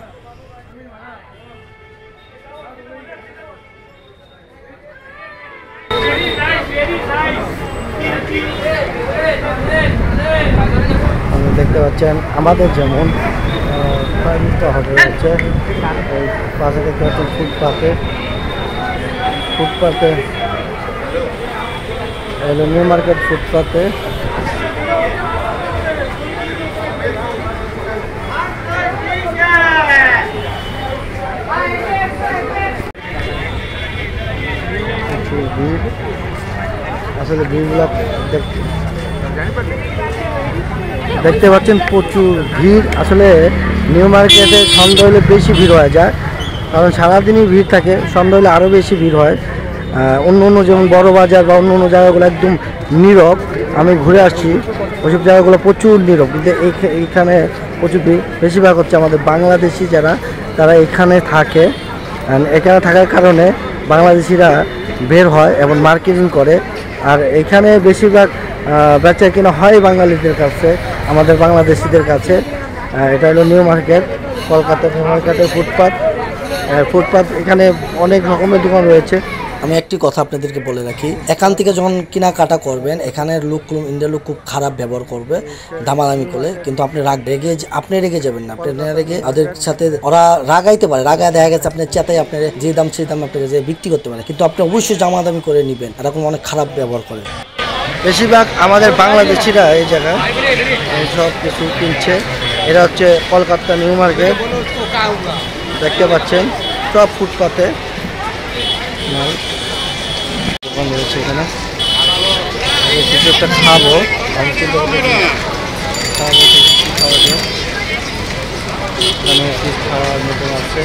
দেখতে পাচ্ছেন আমাদের যেমন ফার্নিচার হবে হচ্ছে ওই পাশে দেখতে পাচ্ছেন ফুটপাতে নিউ মার্কেট ফুটপাতে আসলে ভিড়গুলো দেখতে পাচ্ছেন, প্রচুর ভিড়। আসলে নিউ মার্কেটে সন্ধ্যা হলে বেশি ভিড় হয়ে যায়, কারণ সারাদিনই ভিড় থাকে, সন্ধ্যা হলে আরও বেশি ভিড় হয়। অন্য যেমন বড় বাজার বা অন্য জায়গাগুলো একদম নীরব। আমি ঘুরে আসছি, ওইসব জায়গাগুলো প্রচুর নীরব, কিন্তু এইখানে প্রচুর ভিড়। বেশিরভাগ হচ্ছে আমাদের বাংলাদেশি যারা, তারা এখানে থাকে। এখানে থাকার কারণে বাংলাদেশিরা বের হয় এবং মার্কেটিং করে। আর এখানে বেশিরভাগ বেচা কিনা হয় বাঙালিদের কাছে, আমাদের বাংলাদেশিদের কাছে। এটা হলো নিউ মার্কেট, কলকাতা নিউ মার্কেটের ফুটপাথ। ফুটপাত এখানে অনেক রকমের দোকান রয়েছে। আমি একটি কথা আপনাদেরকে বলে রাখি, এখান থেকে যখন কেনাকাটা করবেন এখানের লোক ইন্ডিয়ার লোক খুব খারাপ ব্যবহার করবে দামাদামি করলে, কিন্তু আপনি আপনি রেগে যাবেন না, আপনি রেগে ওদের সাথে ওরা রাগাইতে পারে, রাগায় দেখা গেছে আপনার চেতাই আপনার যে দাম সেই দাম আপনাকে যে বিক্রি করতে পারে, কিন্তু আপনি অবশ্যই দামাদামি করে নেবেন, এরকম অনেক খারাপ ব্যবহার করে। বেশিরভাগ আমাদের বাংলাদেশিরা এই জায়গায় সব কিছু কিনছে। এটা হচ্ছে কলকাতা নিউ মার্কেট, দেখতে পাচ্ছেন সব ফুটপাতে দোকান রয়েছে। এখানে কিছু একটা খাবো, আমি কিন্তু খাওয়া যায়, এখানে কি খাওয়ার মতন আছে,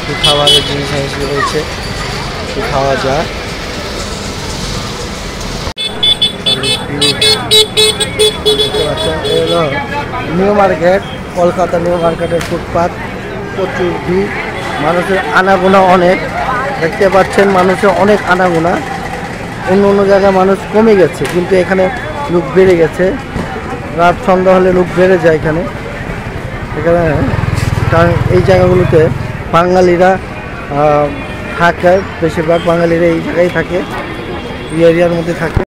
কি খাবারের জিনিস রয়েছে, কি খাওয়া যায়। দেখতে পাচ্ছেন এলো নিউ মার্কেট, কলকাতা নিউ মার্কেটের ফুটপাত, প্রচুর ভিড়, মানুষের আনাগোনা অনেক। দেখতে পাচ্ছেন মানুষের অনেক আনাগোনা, অন্য অন্য জায়গায় মানুষ কমে গেছে কিন্তু এখানে লোক বেড়ে গেছে। রাত সন্ধ্যা হলে লোক বেড়ে যায় এখানে। কারণ এই জায়গাগুলোতে বাঙালিরা থাকে, বেশিরভাগ বাঙালিরা এই জায়গায় থাকে, এই এরিয়ার মধ্যে থাকে।